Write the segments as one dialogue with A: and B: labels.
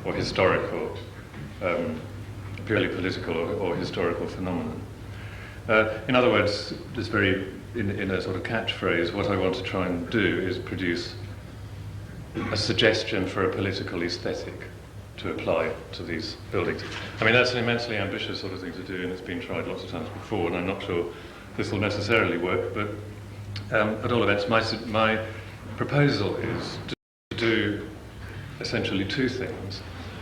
A: or historical, purely political or historical phenomenon. In other words, just very in a sort of catchphrase, what I want to try and do is produce a suggestion for a political aesthetic to apply to these buildings. I mean, that's an immensely ambitious sort of thing to do, and it's been tried lots of times before, and I'm not sure this will necessarily work, but at all events, my proposal is to do essentially two things.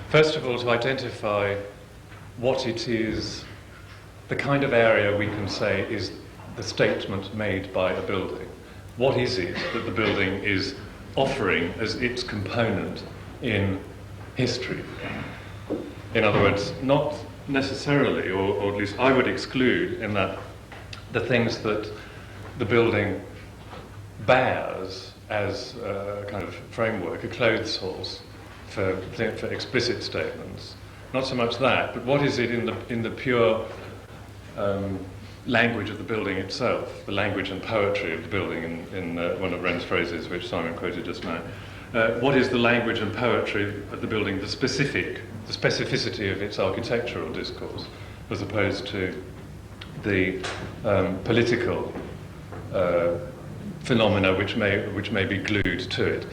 A: First of all, to identify what it is, the kind of area we can say is the statement made by a building. What is it that the building is offering as its component in history? In other words, not necessarily, or at least I would exclude in that the things that the building bears as a kind of framework, a clothes horse for explicit statements. Not so much that, but what is it in the pure language of the building itself, the language and poetry of the building, in one of Wren's phrases, which Simon quoted just now. What is the language and poetry of the building, the specificity of its architectural discourse, as opposed to the political phenomena which may be glued to it.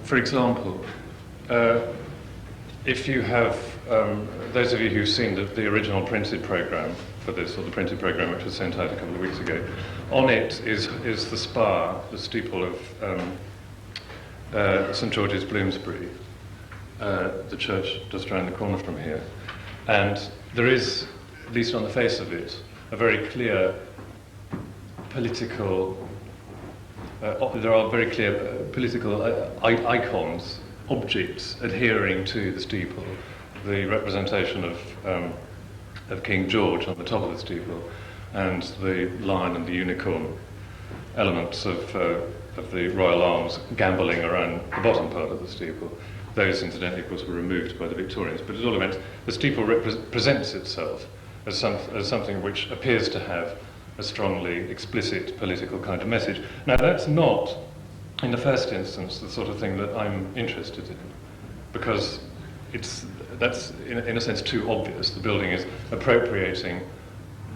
A: For example, if you have, those of you who've seen the original printed programme for this, or the printed programme which was sent out a couple of weeks ago, on it is the spire, the steeple of St George's, Bloomsbury, the church just around the corner from here. And there is, at least on the face of it, a very clear political, there are very clear political icons, objects adhering to the steeple. The representation of King George on the top of the steeple, and the lion and the unicorn elements of the royal arms gambolling around the bottom part of the steeple. Those, incidentally, of course, were removed by the Victorians. But at all events, the steeple presents itself as something which appears to have a strongly explicit political kind of message. Now, that's not, in the first instance, the sort of thing that I'm interested in, because that's in a sense too obvious. The building is appropriating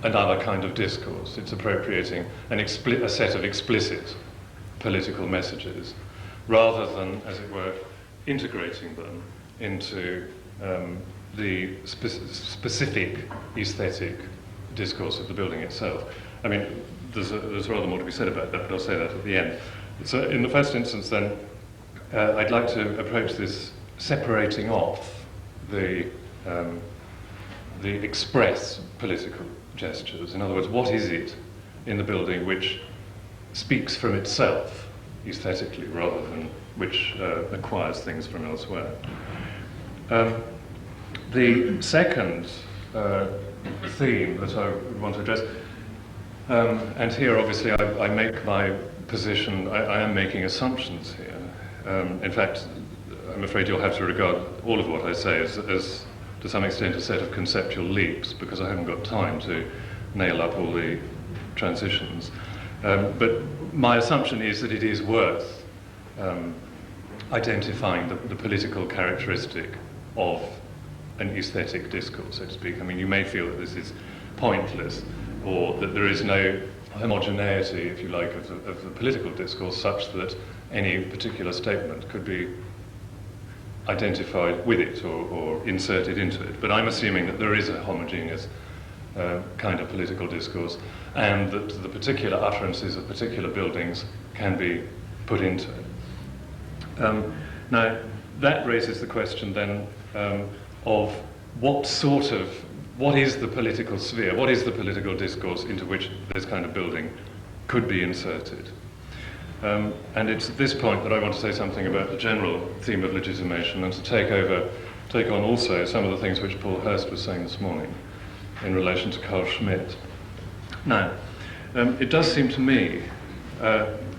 A: another kind of discourse. It's appropriating a set of explicit political messages, rather than, as it were, integrating them into the specific aesthetic discourse of the building itself. I mean, there's rather more to be said about that, but I'll say that at the end. So in the first instance, then, I'd like to approach this separating off the express political gestures. In other words, what is it in the building which speaks from itself aesthetically, rather than which acquires things from elsewhere? The second theme that I would want to address, and here obviously I make my position, I am making assumptions here. In fact, I'm afraid you'll have to regard all of what I say as to some extent a set of conceptual leaps, because I haven't got time to nail up all the transitions. But my assumption is that it is worth identifying the political characteristic of an aesthetic discourse, so to speak. I mean, you may feel that this is pointless, or that there is no homogeneity, if you like, of the political discourse, such that any particular statement could be identified with it or inserted into it. But I'm assuming that there is a homogeneous kind of political discourse, and that the particular utterances of particular buildings can be put into it. Now, that raises the question then of what is the political sphere, what is the political discourse into which this kind of building could be inserted? And it's at this point that I want to say something about the general theme of legitimation, and to take on also some of the things which Paul Hurst was saying this morning in relation to Carl Schmitt. Now, it does seem to me,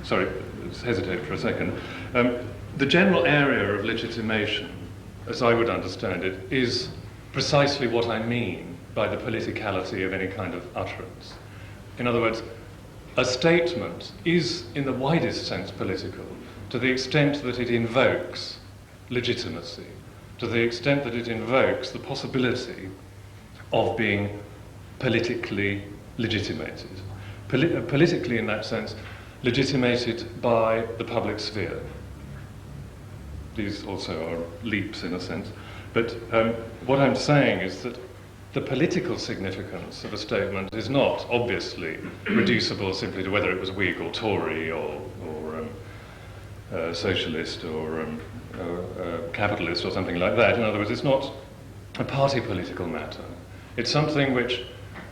A: sorry, let's hesitate for a second, the general area of legitimation, as I would understand it, is precisely what I mean by the politicality of any kind of utterance. In other words, a statement is, in the widest sense, political to the extent that it invokes legitimacy. to the extent that it invokes the possibility of being politically legitimated. Politically, in that sense, legitimated by the public sphere. These also are leaps in a sense. But what I'm saying is that the political significance of a statement is not obviously reducible simply to whether it was Whig or Tory or socialist or capitalist or something like that. In other words, it's not a party political matter. It's something which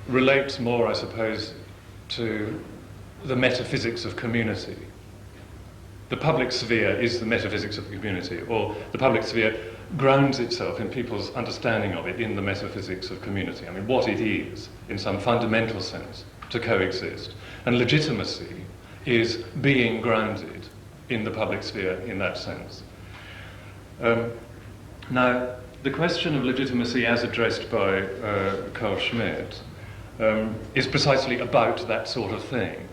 A: relates more, I suppose, to the metaphysics of community. The public sphere is the metaphysics of the community, or the public sphere grounds itself in people's understanding of it in the metaphysics of community. I mean, what it is, in some fundamental sense, to coexist. And legitimacy is being grounded in the public sphere in that sense. Now, the question of legitimacy as addressed by Carl Schmitt is precisely about that sort of thing.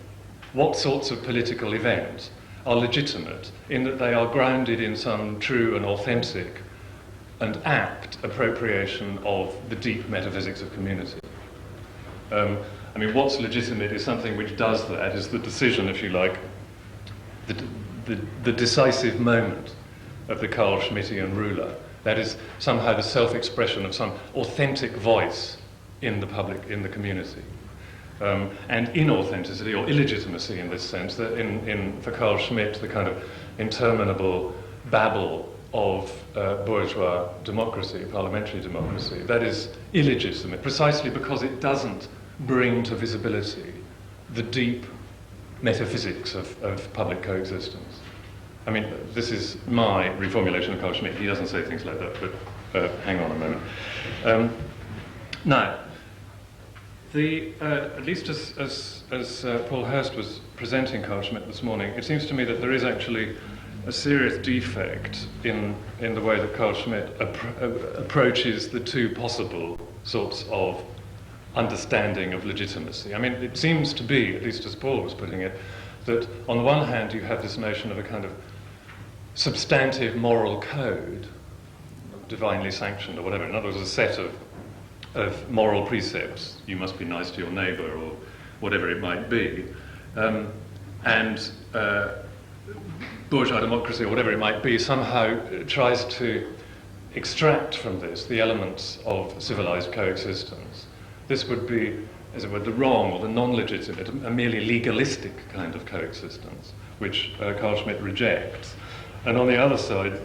A: What sorts of political events are legitimate in that they are grounded in some true and authentic and apt appropriation of the deep metaphysics of community? I mean, what's legitimate is something which does that, is the decision, if you like, the decisive moment of the Carl Schmittian ruler. That is somehow the self-expression of some authentic voice in the public, in the community. And inauthenticity or illegitimacy in this sense, that for Carl Schmitt, the kind of interminable babble of bourgeois democracy, parliamentary democracy, that is illegitimate precisely because it doesn't bring to visibility the deep metaphysics of public coexistence. I mean, this is my reformulation of Carl Schmitt. He doesn't say things like that, but hang on a moment. Now, at least as Paul Hurst was presenting Carl Schmitt this morning, it seems to me that there is actually a serious defect in the way that Carl Schmitt approaches the two possible sorts of understanding of legitimacy. I mean, it seems to be, at least as Paul was putting it, that on the one hand you have this notion of a kind of substantive moral code, divinely sanctioned or whatever. In other words, a set of moral precepts. You must be nice to your neighbour or whatever it might be. And bourgeois democracy or whatever it might be somehow tries to extract from this the elements of civilized coexistence. This would be, as it were, the wrong or the non-legitimate, a merely legalistic kind of coexistence, which Carl Schmitt rejects. And on the other side,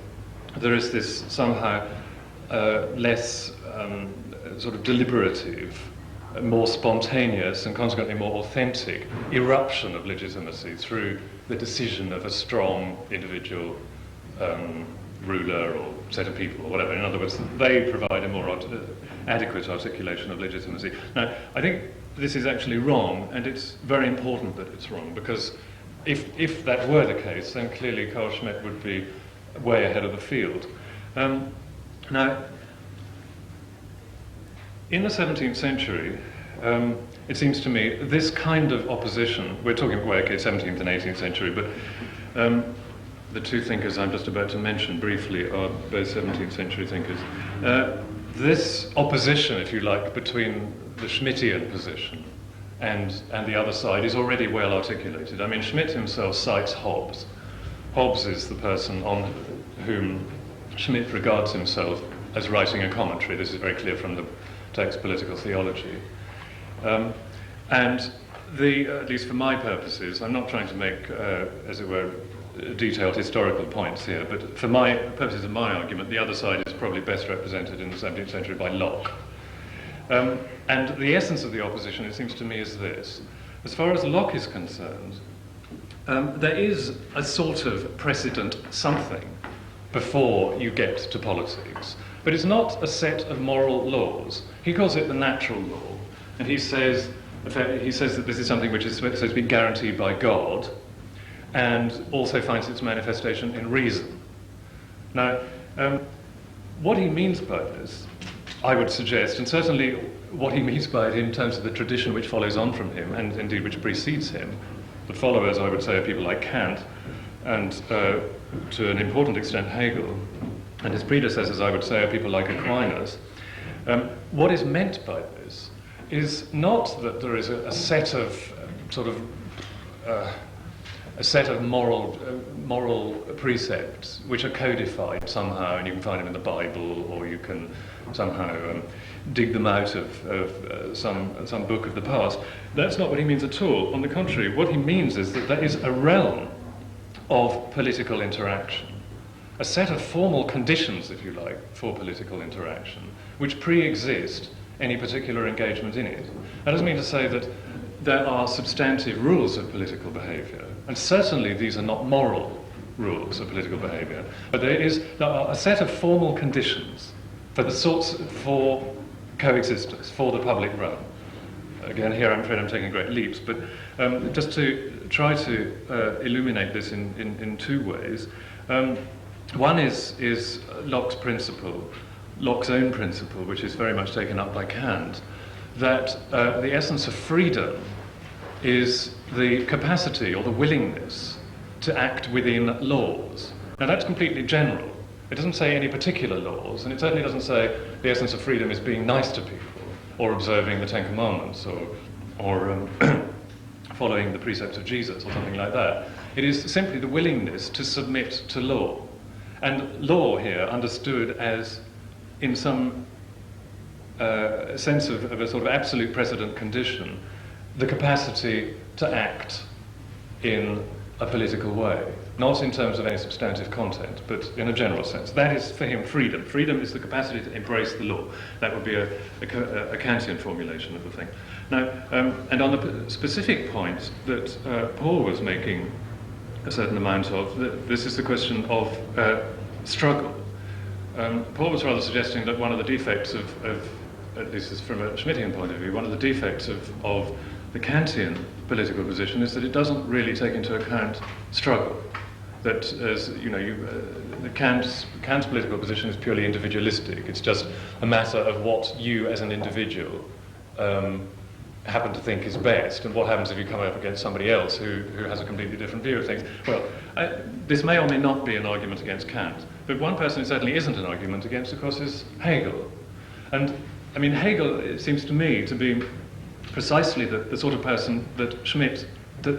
A: there is this somehow less sort of deliberative, more spontaneous and consequently more authentic eruption of legitimacy through the decision of a strong individual ruler or set of people or whatever. In other words, they provide a more adequate articulation of legitimacy. Now, I think this is actually wrong, and it's very important that it's wrong, because if that were the case, then clearly Carl Schmitt would be way ahead of the field. Now, in the 17th century, it seems to me, this kind of opposition, we're talking about, okay, 17th and 18th century, but the two thinkers I'm just about to mention briefly are both 17th century thinkers. This opposition, if you like, between the Schmittian position and the other side is already well articulated. I mean, Schmitt himself cites Hobbes. Hobbes is the person on whom Schmitt regards himself as writing a commentary. This is very clear from the text Political Theology. And at least for my purposes, I'm not trying to make, as it were, detailed historical points here, but for my purposes of my argument, the other side is probably best represented in the 17th century by Locke. And the essence of the opposition, it seems to me, is this. As far as Locke is concerned, there is a sort of precedent something before you get to politics. But it's not a set of moral laws. He calls it the natural law. And he says that this is something which is supposed to be guaranteed by God and also finds its manifestation in reason. Now, what he means by this, I would suggest, and certainly what he means by it in terms of the tradition which follows on from him, and indeed which precedes him, the followers, I would say, are people like Kant, and to an important extent Hegel, and his predecessors, I would say, are people like Aquinas. What is meant by this is not that there is a set of moral precepts which are codified somehow, and you can find them in the Bible, or you can somehow dig them out of some book of the past. That's not what he means at all. On the contrary, what he means is that there is a realm of political interaction, a set of formal conditions, if you like, for political interaction, which pre-exist any particular engagement in it. That doesn't mean to say that there are substantive rules of political behaviour, and certainly these are not moral rules of political behaviour, but there are a set of formal conditions for coexistence, for the public realm. Again, here I'm afraid I'm taking great leaps, but just to try to illuminate this in two ways. One is Locke's principle, Locke's own principle, which is very much taken up by Kant, that the essence of freedom is the capacity or the willingness to act within laws. Now that's completely general. It doesn't say any particular laws, and it certainly doesn't say the essence of freedom is being nice to people, or observing the Ten Commandments, or following the precepts of Jesus, or something like that. It is simply the willingness to submit to law. And law here understood as, in some sense of a sort of absolute precedent condition, the capacity to act in a political way, not in terms of any substantive content, but in a general sense. That is, for him, freedom. Freedom is the capacity to embrace the law. That would be a Kantian formulation of the thing. Now, and on the specific point that Paul was making a certain amount of, this is the question of struggle. Paul was rather suggesting that one of the defects of at least from a Schmittian point of view, one of the defects of the Kantian political position is that it doesn't really take into account struggle. That, as you know, Kant's political position is purely individualistic. It's just a matter of what you as an individual happen to think is best, and what happens if you come up against somebody else who has a completely different view of things. Well, this may or may not be an argument against Kant, but one person it certainly isn't an argument against, of course, is Hegel. And I mean, Hegel, it seems to me, to be precisely the sort of person that Schmitt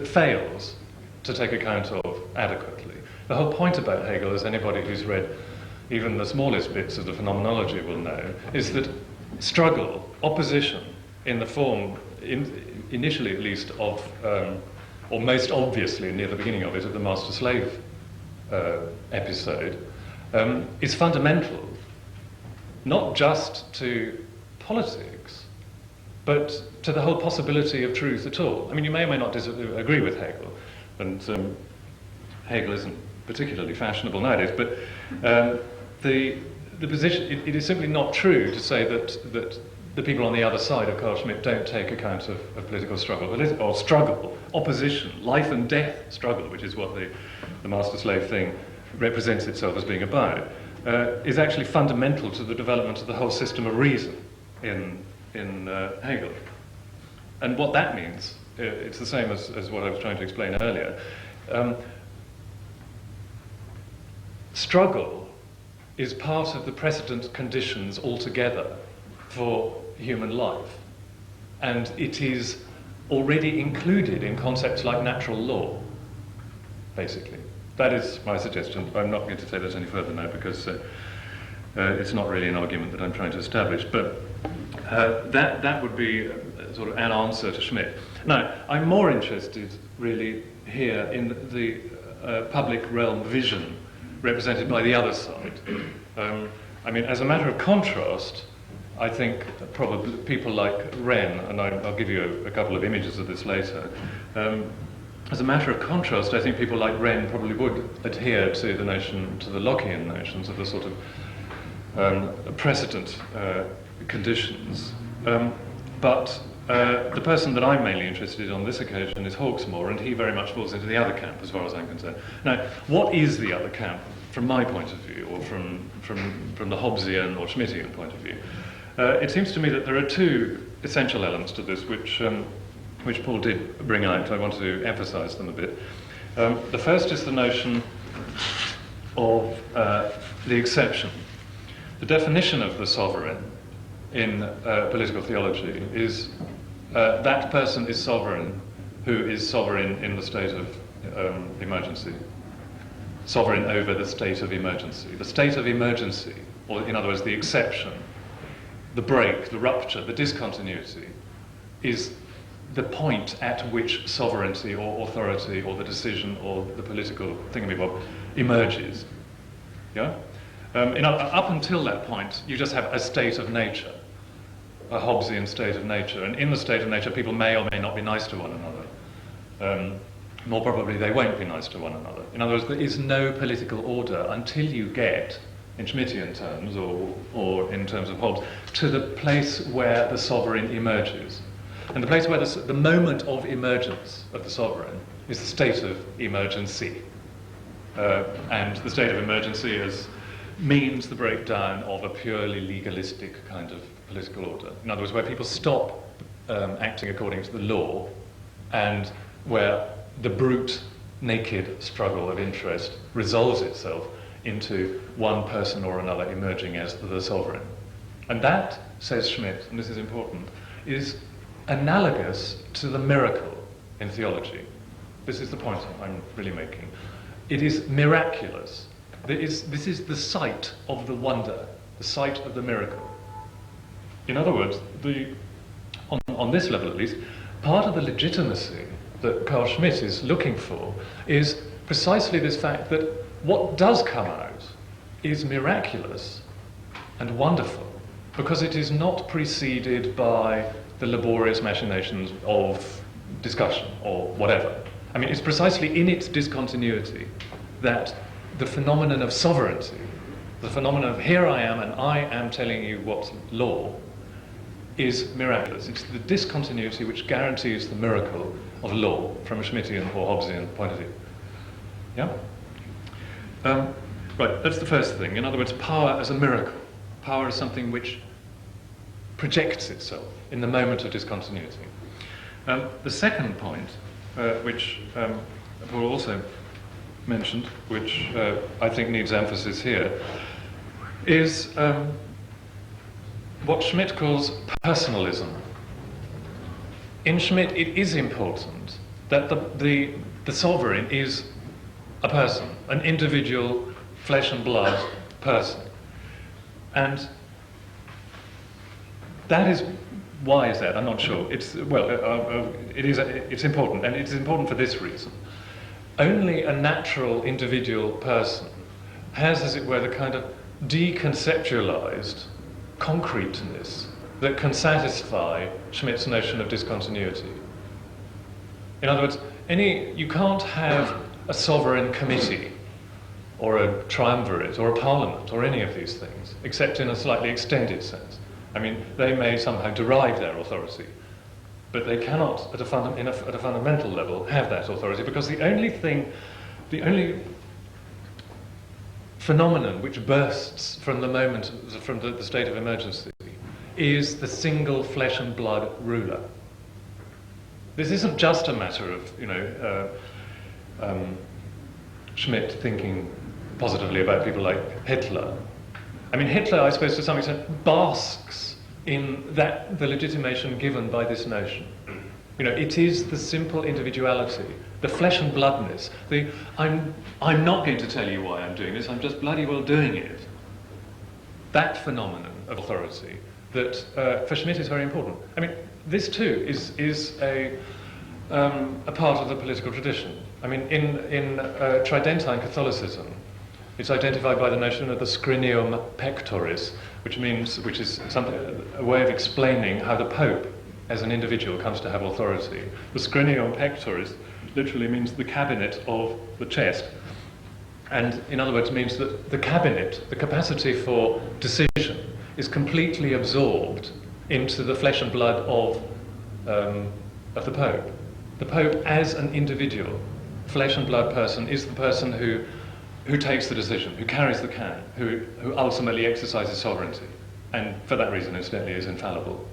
A: fails to take account of adequately. The whole point about Hegel, as anybody who's read even the smallest bits of the phenomenology will know, is that struggle, opposition, in the form, initially at least, of, or most obviously near the beginning of it, of the master-slave episode, is fundamental, not just to politics, but to the whole possibility of truth at all. I mean, you may or may not agree with Hegel, and Hegel isn't particularly fashionable nowadays, but the position, it is simply not true to say that the people on the other side of Carl Schmitt don't take account of political struggle, or struggle, opposition, life and death struggle, which is what the master-slave thing represents itself as being about, is actually fundamental to the development of the whole system of reason in Hegel. And what that means, it's the same as what I was trying to explain earlier. Struggle is part of the precedent conditions altogether for human life. And it is already included in concepts like natural law, basically. That is my suggestion. I'm not going to take that any further now because it's not really an argument that I'm trying to establish. But that would be sort of an answer to Schmitt. Now, I'm more interested really here in the public realm vision represented by the other side. I mean, as a matter of contrast, I think probably people like Wren, and I'll give you a couple of images of this later. As a matter of contrast, I think people like Wren probably would adhere to the notion, to the Lockean notions of the sort of precedent conditions. But the person that I'm mainly interested in on this occasion is Hawksmoor, and he very much falls into the other camp as far as I'm concerned. Now, what is the other camp from my point of view, or from the Hobbesian or Schmittian point of view? It seems to me that there are two essential elements to this which Paul did bring out. I want to emphasize them a bit. The first is the notion of the exception. The definition of the sovereign in political theology is that person is sovereign who is sovereign in the state of emergency. Sovereign over the state of emergency. The state of emergency, or in other words, the exception, the break, the rupture, the discontinuity, is the point at which sovereignty or authority or the decision or the political thingamabob emerges. Yeah? Up until that point, you just have a state of nature, a Hobbesian state of nature. And in the state of nature, people may or may not be nice to one another. More probably, they won't be nice to one another. In other words, there is no political order until you get, in Schmittian terms, or in terms of Hobbes, to the place where the sovereign emerges. And the place where the moment of emergence of the sovereign is the state of emergency. And the state of emergency means the breakdown of a purely legalistic kind of political order. In other words, where people stop acting according to the law, and where the brute, naked struggle of interest resolves itself into one person or another emerging as the sovereign. And that, says Schmitt, and this is important, is analogous to the miracle in theology. This is the point I'm really making. It is miraculous. This is the site of the wonder, the site of the miracle. In other words, on this level at least, part of the legitimacy that Carl Schmitt is looking for is precisely this fact that what does come out is miraculous and wonderful because it is not preceded by the laborious machinations of discussion or whatever. I mean, it's precisely in its discontinuity that the phenomenon of sovereignty, the phenomenon of here I am and I am telling you what's law, is miraculous. It's the discontinuity which guarantees the miracle of law from a Schmittian or Hobbesian point of view. Yeah? Right, that's the first thing. In other words, power as a miracle. Power as something which projects itself in the moment of discontinuity. The second point, which Paul also mentioned, which I think needs emphasis here, is what Schmitt calls personalism. In Schmitt, it is important that the sovereign is a person, an individual, flesh and blood person. And that is, why is that? I'm not sure. It's important, and it's important for this reason. Only a natural individual person has, as it were, the kind of deconceptualized concreteness that can satisfy Schmitt's notion of discontinuity. In other words, you can't have a sovereign committee or a triumvirate or a parliament or any of these things, except in a slightly extended sense. I mean, they may somehow derive their authority, but they cannot, at a fundamental level, have that authority, because the only phenomenon which bursts from the state of emergency is the single flesh and blood ruler. This isn't just a matter of, Schmitt thinking positively about people like Hitler. I mean, Hitler, I suppose, to some extent, basks in the legitimation given by this notion. It is the simple individuality, the flesh and bloodness. I'm not going to tell you why I'm doing this, I'm just bloody well doing it. That phenomenon of authority that for Schmitt is very important. I mean, this too is a part of the political tradition. I mean, in Tridentine Catholicism, it's identified by the notion of the scrinium pectoris, which is a way of explaining how the Pope, as an individual, comes to have authority. The scrinium pectoris literally means the cabinet of the chest, and in other words means that the cabinet, the capacity for decision, is completely absorbed into the flesh and blood of the Pope. The Pope, as an individual, flesh and blood person, is the person who takes the decision, who carries the can, who ultimately exercises sovereignty, and for that reason, incidentally, is infallible.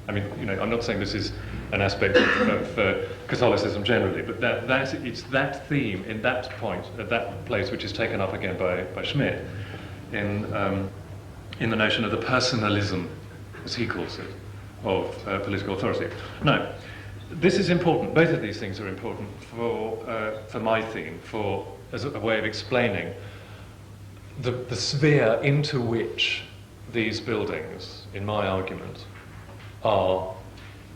A: I mean, I'm not saying this is an aspect of Catholicism generally, but it's that theme in that point, at that place, which is taken up again by Schmitt. in the notion of the personalism, as he calls it, of political authority. Now, this is important. Both of these things are important for my theme, as a way of explaining the sphere into which these buildings, in my argument, are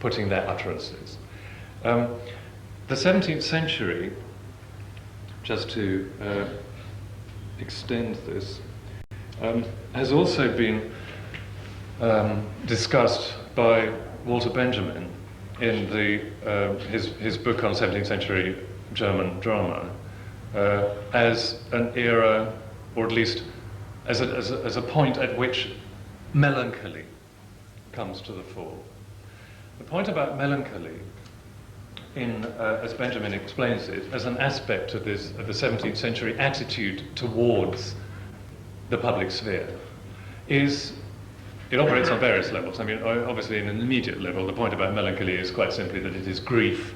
A: putting their utterances. The 17th century, just to extend this, has also been discussed by Walter Benjamin in his book on 17th century German drama as an era, or at least as a point at which melancholy comes to the fore. The point about melancholy, as Benjamin explains it, as an aspect of the 17th century attitude towards the public sphere, it operates on various levels. I mean, obviously, in an immediate level, the point about melancholy is quite simply that it is grief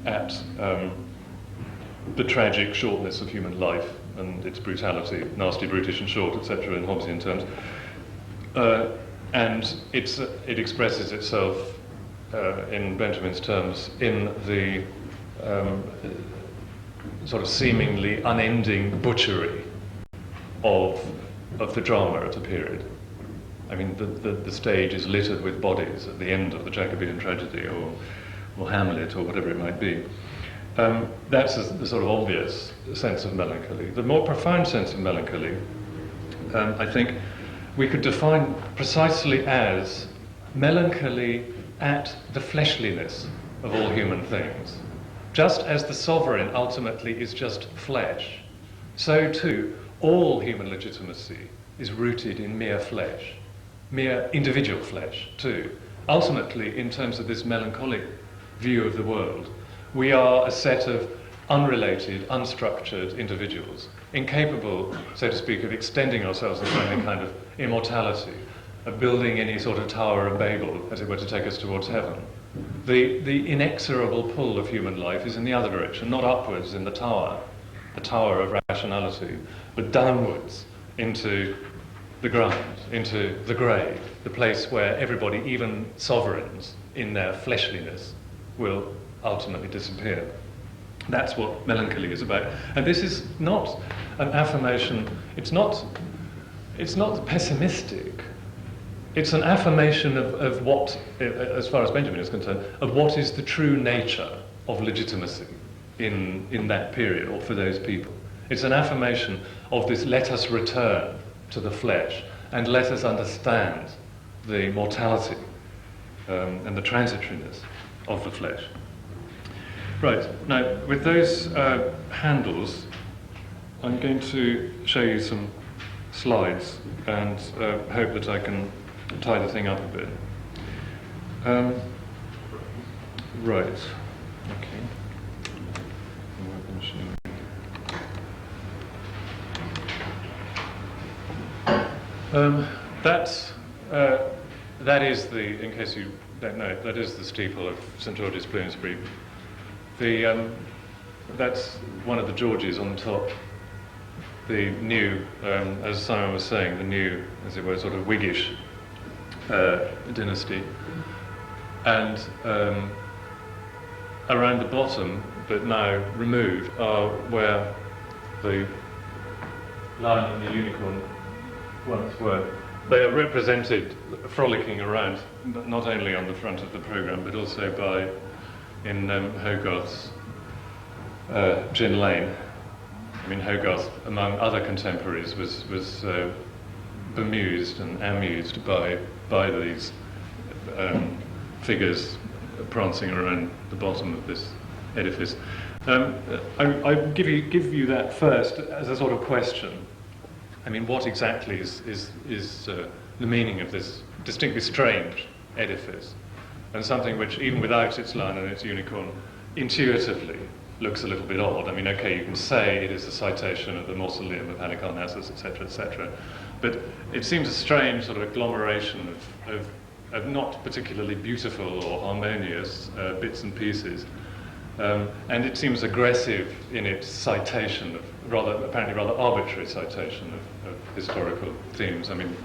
A: at the tragic shortness of human life and its brutality, nasty, brutish, and short, etc., in Hobbesian terms. And it expresses itself, in Benjamin's terms, in the sort of seemingly unending butchery of the drama at a period. I mean, the stage is littered with bodies at the end of the Jacobean tragedy, or Hamlet, or whatever it might be. That's the sort of obvious sense of melancholy. The more profound sense of melancholy, I think, we could define precisely as melancholy at the fleshliness of all human things. Just as the sovereign ultimately is just flesh, so too all human legitimacy is rooted in mere flesh, mere individual flesh too. Ultimately, in terms of this melancholic view of the world, we are a set of unrelated, unstructured individuals, incapable, so to speak, of extending ourselves into any kind of immortality, of building any sort of Tower of Babel, as it were, to take us towards heaven. The inexorable pull of human life is in the other direction, not upwards in the tower of rationality, but downwards into the ground, into the grave, the place where everybody, even sovereigns, in their fleshliness, will ultimately disappear. That's what melancholy is about. And this is not an affirmation, it's not pessimistic. It's an affirmation of what, as far as Benjamin is concerned, of what is the true nature of legitimacy in that period, or for those people. It's an affirmation of this, let us return to the flesh and let us understand the mortality and the transitoriness of the flesh. Right, now with those handles, I'm going to show you some slides and hope that I can tie the thing up a bit. Right, okay. That is the, in case you don't know, that is the steeple of St George's, Bloomsbury. That's one of the Georges on top. The new, as Simon was saying, the new, as it were, sort of Whiggish dynasty. And around the bottom, but now removed, are where the lion and the unicorn once were. They are represented frolicking around, not only on the front of the programme, but also in Hogarth's Gin Lane. I mean, Hogarth, among other contemporaries, was bemused and amused by these figures prancing around the bottom of this edifice. I give you that first as a sort of question. I mean, what exactly is the meaning of this distinctly strange edifice, and something which, even without its lion and its unicorn, intuitively looks a little bit odd. I mean, okay, you can say it is a citation of the mausoleum of Halicarnassus, etc., but it seems a strange sort of agglomeration of not particularly beautiful or harmonious bits and pieces And it seems aggressive in its citation of apparently rather arbitrary citation of historical themes. I mean,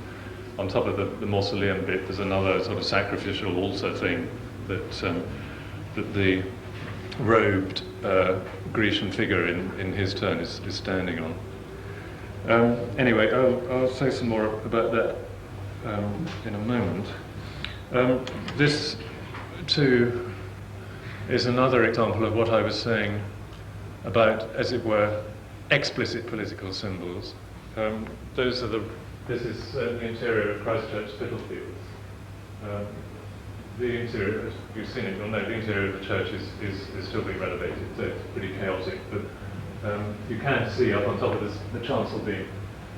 A: on top of the mausoleum bit, there's another sort of sacrificial altar thing that the robed Grecian figure in his turn is standing on. Anyway, I'll say some more about that in a moment. This too is another example of what I was saying about, as it were, explicit political symbols. This is the interior of Christchurch Spitalfields. The interior, as you've seen it, you'll know the interior of the church is still being renovated, so it's pretty chaotic. But you can see up on top of this, the chancel beam,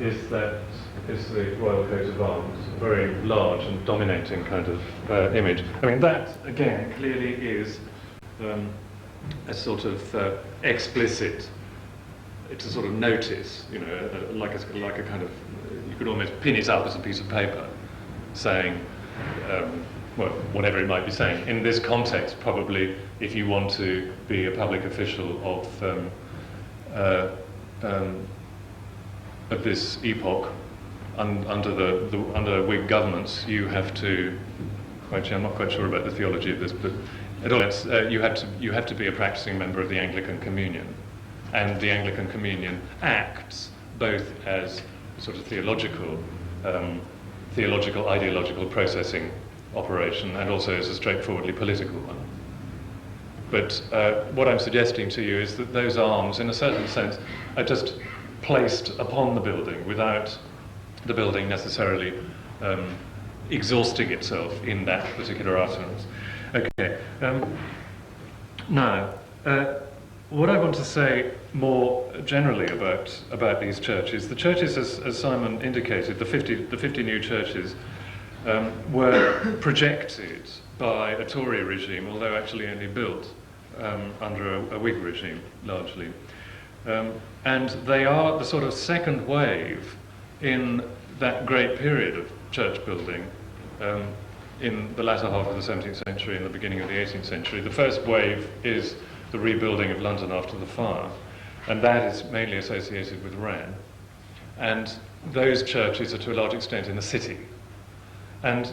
A: is the Royal Coat of Arms, a very large and dominating kind of image. I mean, that again clearly is a sort of explicit. It's a sort of notice, you know, like a kind of, you could almost pin it up as a piece of paper, saying, well, whatever it might be saying. In this context, probably, if you want to be a public official of this epoch, under Whig governments, you have to. Actually, I'm not quite sure about the theology of this, but at all events, you have to be a practicing member of the Anglican Communion. And the Anglican Communion acts both as a sort of theological, ideological processing operation, and also as a straightforwardly political one. But what I'm suggesting to you is that those arms, in a certain sense, are just placed upon the building without the building necessarily exhausting itself in that particular utterance. Okay. Now, what I want to say more generally about these churches, the churches, as Simon indicated, the 50 new churches were projected by a Tory regime, although actually only built under a Whig regime, largely. And they are the sort of second wave in that great period of church building in the latter half of the 17th century and the beginning of the 18th century. The first wave is the rebuilding of London after the fire, and that is mainly associated with Wren. And those churches are to a large extent in the city. And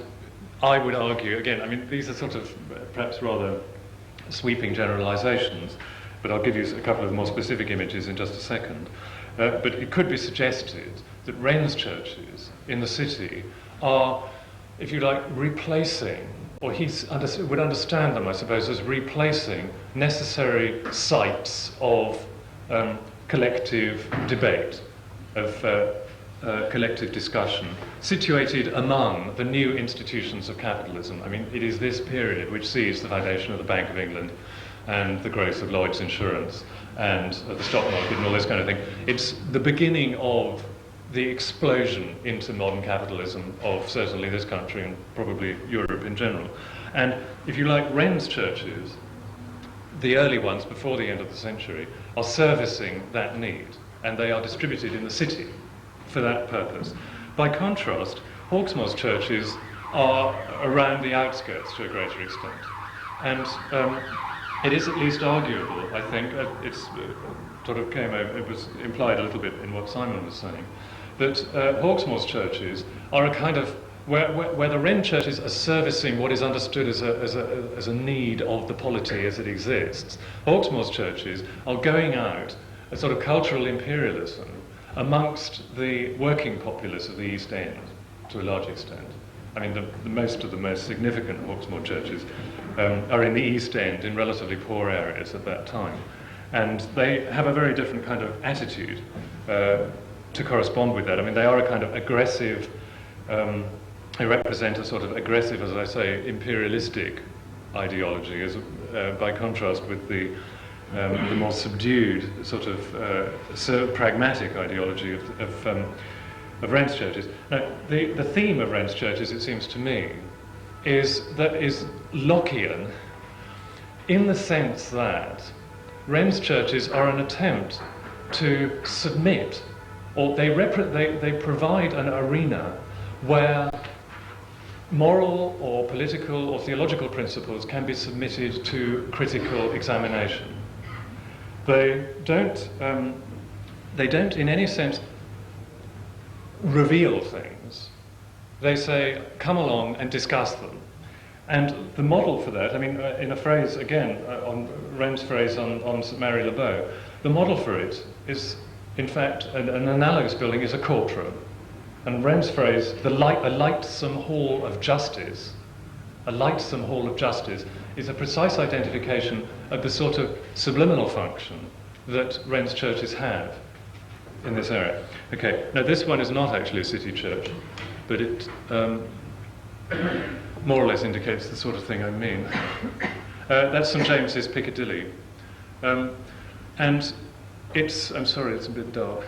A: I would argue, again, I mean, these are sort of perhaps rather sweeping generalizations, but I'll give you a couple of more specific images in just a second. But it could be suggested that Wren's churches in the city are, if you like, replacing, or he would understand them, I suppose, as replacing necessary sites of collective debate, of collective discussion, situated among the new institutions of capitalism. I mean, it is this period which sees the foundation of the Bank of England and the growth of Lloyd's Insurance and the stock market and all this kind of thing. It's the beginning of the explosion into modern capitalism of certainly this country and probably Europe in general. And if you like, Wren's churches, the early ones before the end of the century, are servicing that need, and they are distributed in the city for that purpose. By contrast, Hawksmoors churches are around the outskirts to a greater extent. And it is at least arguable, I think, it's sort of it was implied a little bit in what Simon was saying, that Hawksmoors churches are a kind of, where the Wren churches are servicing what is understood as a need of the polity as it exists, Hawksmoors churches are going out a sort of cultural imperialism amongst the working populace of the East End, to a large extent. I mean, most of the most significant Hawksmoor churches are in the East End, in relatively poor areas at that time. And they have a very different kind of attitude to correspond with that. I mean, they are a kind of aggressive, they represent a sort of aggressive, as I say, imperialistic ideology, as by contrast with the more subdued, sort of pragmatic ideology of Wren's churches. Now, the theme of Wren's churches, it seems to me, is Lockean, in the sense that Wren's churches are an attempt to submit, or they provide an arena where moral or political or theological principles can be submitted to critical examination. They don't in any sense reveal things. They say, come along and discuss them. And the model for that, I mean, in a phrase, again, on Wren's phrase on St Mary Le Bow, the model for it is, in fact, an analogous building is a courtroom. And Wren's phrase, a lightsome hall of justice, a lightsome hall of justice, is a precise identification of the sort of subliminal function that Wren's churches have in this area. Okay, now this one is not actually a city church, but it more or less indicates the sort of thing I mean. That's St James's Piccadilly. And it's, I'm sorry, it's a bit dark.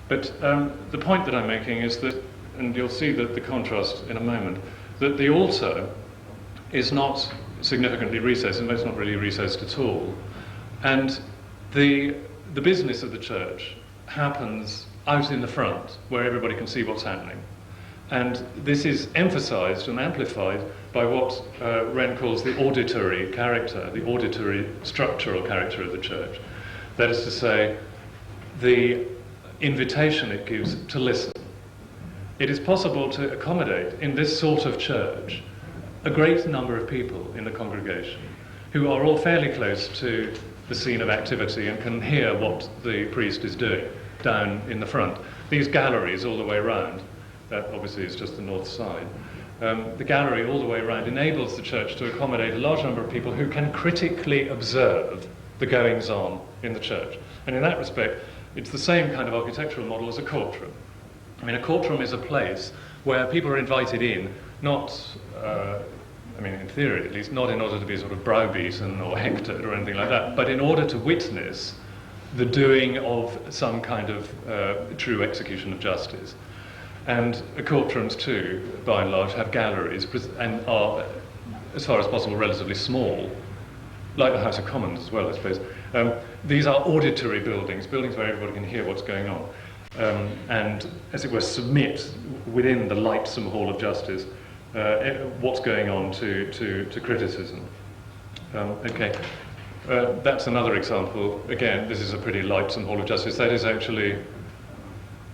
A: But the point that I'm making is that, and you'll see that the contrast in a moment, that the altar is not significantly recessed, and it's not really recessed at all. And the business of the church happens out in the front, where everybody can see what's happening. And this is emphasized and amplified by what Wren calls the auditory character, the auditory structural character of the church. That is to say, the invitation it gives to listen. It is possible to accommodate in this sort of church a great number of people in the congregation who are all fairly close to the scene of activity and can hear what the priest is doing down in the front. These galleries all the way around, that obviously is just the north side, the gallery all the way around enables the church to accommodate a large number of people who can critically observe the goings-on in the church. And in that respect, it's the same kind of architectural model as a courtroom. I mean, a courtroom is a place where people are invited in, not, I mean, in theory at least, not in order to be sort of browbeaten or hectored or anything like that, but in order to witness the doing of some kind of true execution of justice. And courtrooms too, by and large, have galleries and are, as far as possible, relatively small, like the House of Commons as well, I suppose. These are auditory buildings where everybody can hear what's going on, and, as it were, submit within the lightsome hall of justice what's going on to criticism. Okay, that's another example. Again, this is a pretty lightsome hall of justice. That is actually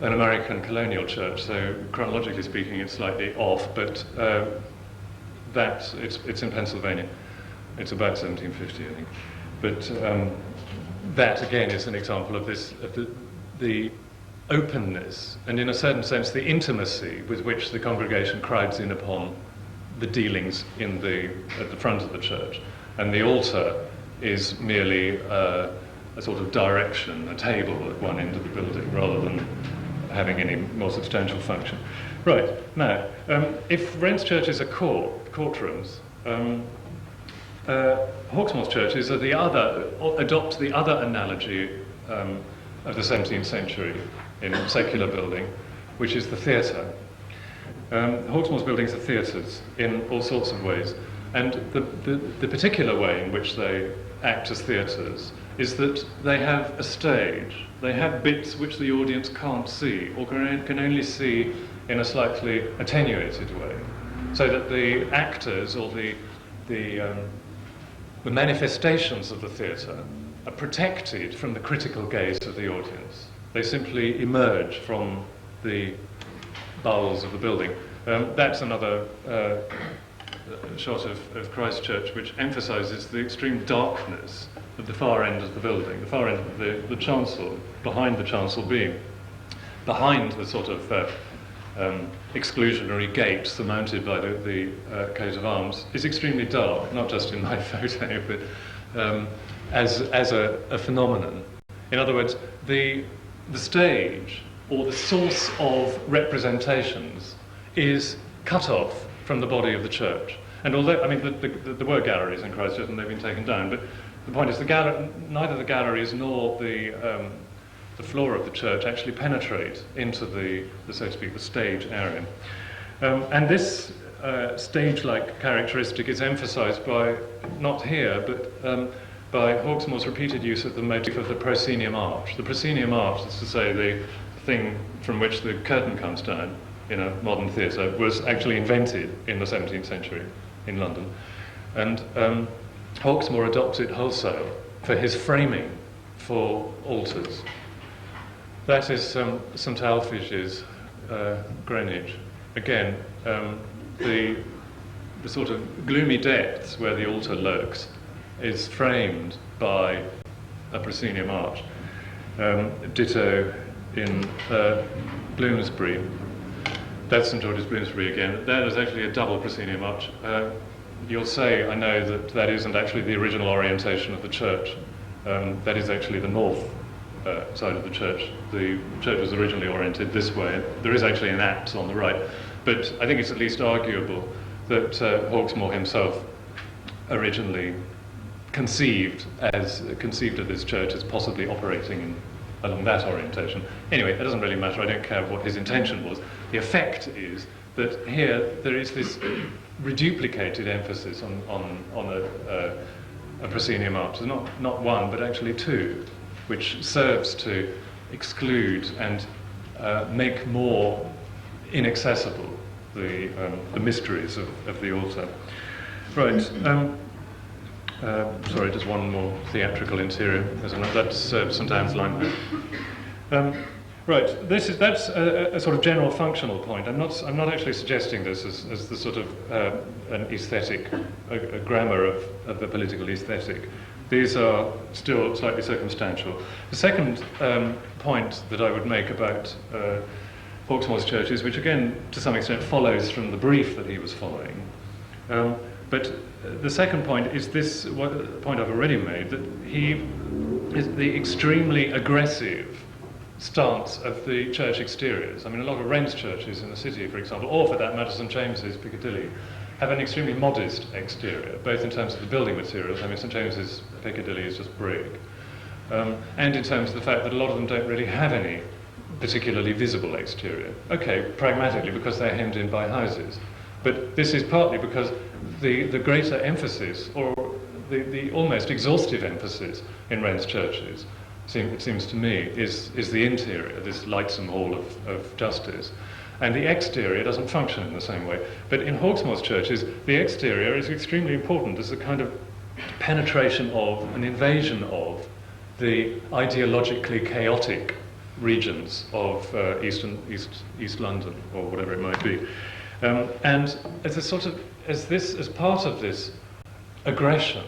A: an American colonial church, so chronologically speaking, it's slightly off, but it's in Pennsylvania. It's about 1750, I think. But that, again, is an example of this, of the openness, and in a certain sense, the intimacy with which the congregation crowds in upon the dealings at the front of the church. And the altar is merely a sort of direction, a table at one end of the building, rather than having any more substantial function. Right, now, if Wren's churches are courtrooms, Hawksmoors churches are adopt the other analogy of the 17th century in secular building, which is the theatre. Hawksmoors buildings are theatres in all sorts of ways, and the particular way in which they act as theatres is that they have a stage. They have bits which the audience can't see, or can only see in a slightly attenuated way, so that the actors or the manifestations of the theatre are protected from the critical gaze of the audience. They simply emerge from the bowels of the building. That's another shot of Christ Church, which emphasises the extreme darkness at the far end of the building, the far end of the chancel, behind the chancel beam, behind the sort of exclusionary gate surmounted by the coat of arms, is extremely dark, not just in my photo, but as a phenomenon. In other words, the stage, or the source of representations, is cut off from the body of the church. And although, I mean, there were galleries in Christchurch and they've been taken down, but the point is neither the galleries nor the floor of the church actually penetrate into the so to speak, the stage area. And this stage-like characteristic is emphasized by, not here, but by Hawksmoor's repeated use of the motif of the proscenium arch. The proscenium arch, that's to say the thing from which the curtain comes down, in a modern theatre was actually invented in the 17th century in London. And Hawksmoor adopts it wholesale for his framing for altars. That is St Alphys's, Greenwich. Again, the sort of gloomy depths where the altar lurks is framed by a proscenium arch. Ditto in Bloomsbury. That's St George's Bloomsbury again. That is actually a double proscenium arch. You'll say, I know, that isn't actually the original orientation of the church. That is actually the north side of the church. The church was originally oriented this way. There is actually an apse on the right. But I think it's at least arguable that Hawksmoor himself originally conceived of this church as possibly operating along that orientation. Anyway, it doesn't really matter. I don't care what his intention was. The effect is that here there is this reduplicated emphasis on a proscenium arch. There's not one, but actually two, which serves to exclude and make more inaccessible the mysteries of the altar. Right. Sorry, just one more theatrical interior. That's St Anne's Line. Right. That's a sort of general functional point. I'm not actually suggesting this as the sort of an aesthetic, a grammar of the political aesthetic. These are still slightly circumstantial. The second point that I would make about Hawksmoor's churches, which again to some extent follows from the brief that he was following, but the second point is this point I've already made, that he is the extremely aggressive stance of the church exteriors. I mean, a lot of Wren's churches in the city, for example, or for that matter St James's, Piccadilly, have an extremely modest exterior, both in terms of the building materials. I mean, St James's, Piccadilly is just brick. And in terms of the fact that a lot of them don't really have any particularly visible exterior. Okay, pragmatically, because they're hemmed in by houses. But this is partly because the greater emphasis, or the almost exhaustive emphasis in Wren's churches, it seems to me, is the interior, this lightsome hall of justice. And the exterior doesn't function in the same way. But in Hawksmoor's churches, the exterior is extremely important as a kind of penetration of, an invasion of, the ideologically chaotic regions of East London, or whatever it might be. And as part of this aggression,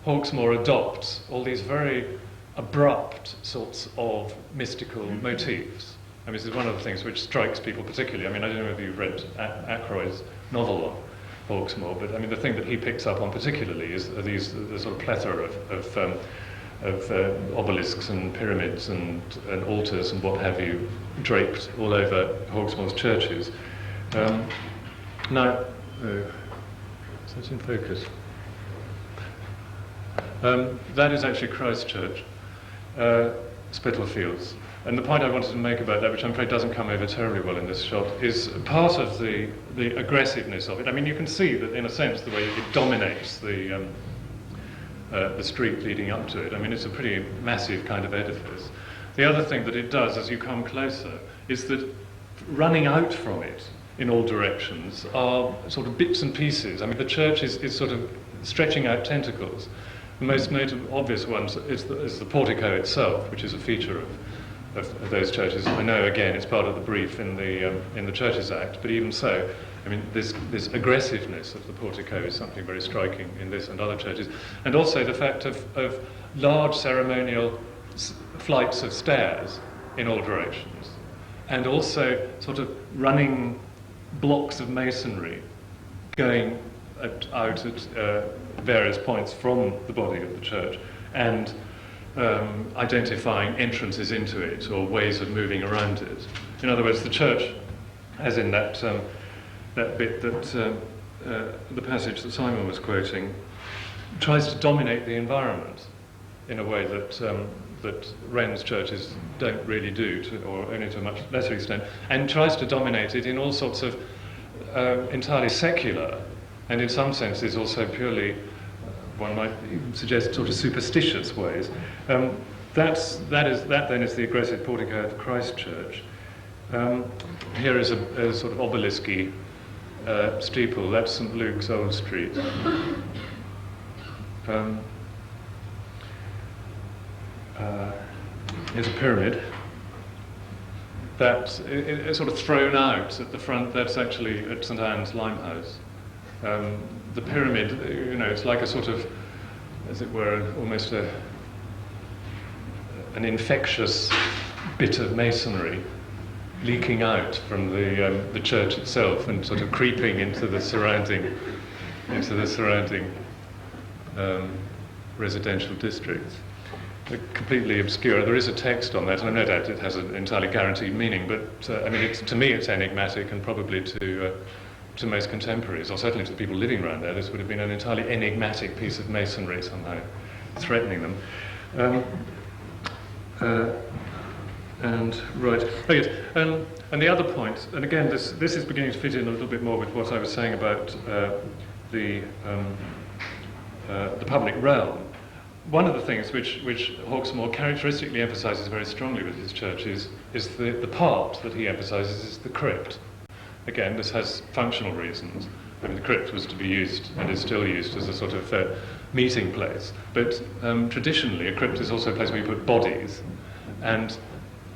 A: Hawksmoor adopts all these very abrupt sorts of mystical motifs. I mean, this is one of the things which strikes people particularly. I mean, I don't know if you've read Ackroyd's novel on Hawksmoor, but I mean, the thing that he picks up on particularly is the sort of plethora of obelisks and pyramids and altars and what have you draped all over Hawksmoor's churches. Now, is that in focus? That is actually Christ Church, Spitalfields. And the point I wanted to make about that, which I'm afraid doesn't come over terribly well in this shot, is part of the aggressiveness of it. I mean, you can see that, in a sense, the way it dominates the street leading up to it. I mean, it's a pretty massive kind of edifice. The other thing that it does as you come closer is that running out from it in all directions are sort of bits and pieces. I mean, the church is sort of stretching out tentacles. The most obvious one is the portico itself, which is a feature of those churches. I know, again, it's part of the brief in the Churches Act, but even so, I mean, this aggressiveness of the portico is something very striking in this and other churches. And also the fact of large ceremonial flights of stairs in all directions, and also sort of running blocks of masonry going out at various points from the body of the church, and identifying entrances into it or ways of moving around it. In other words, the church, as in that bit that the passage that Simon was quoting, tries to dominate the environment in a way that Wren's churches don't really do, or only to a much lesser extent, and tries to dominate it in all sorts of entirely secular, and in some senses also purely, one might suggest, sort of superstitious ways. That then is the aggressive portico of Christ Church. Here is a sort of obelisk-y steeple. That's St. Luke's Old Street. Here's a pyramid that is sort of thrown out at the front. That's actually at St. Anne's Limehouse. The pyramid, it's like a sort of, as it were, almost an infectious bit of masonry leaking out from the church itself and sort of creeping into the surrounding residential districts. They're completely obscure. There is a text on that, and no doubt it has an entirely guaranteed meaning. But to me, it's enigmatic, and probably to most contemporaries, or certainly to the people living around there, this would have been an entirely enigmatic piece of masonry somehow threatening them. And and the other point, and again, this is beginning to fit in a little bit more with what I was saying about the public realm. One of the things which Hawksmoor characteristically emphasises very strongly with his church is the part that he emphasises is the crypt. Again, this has functional reasons. I mean, the crypt was to be used and is still used as a sort of meeting place. But traditionally, a crypt is also a place where you put bodies. And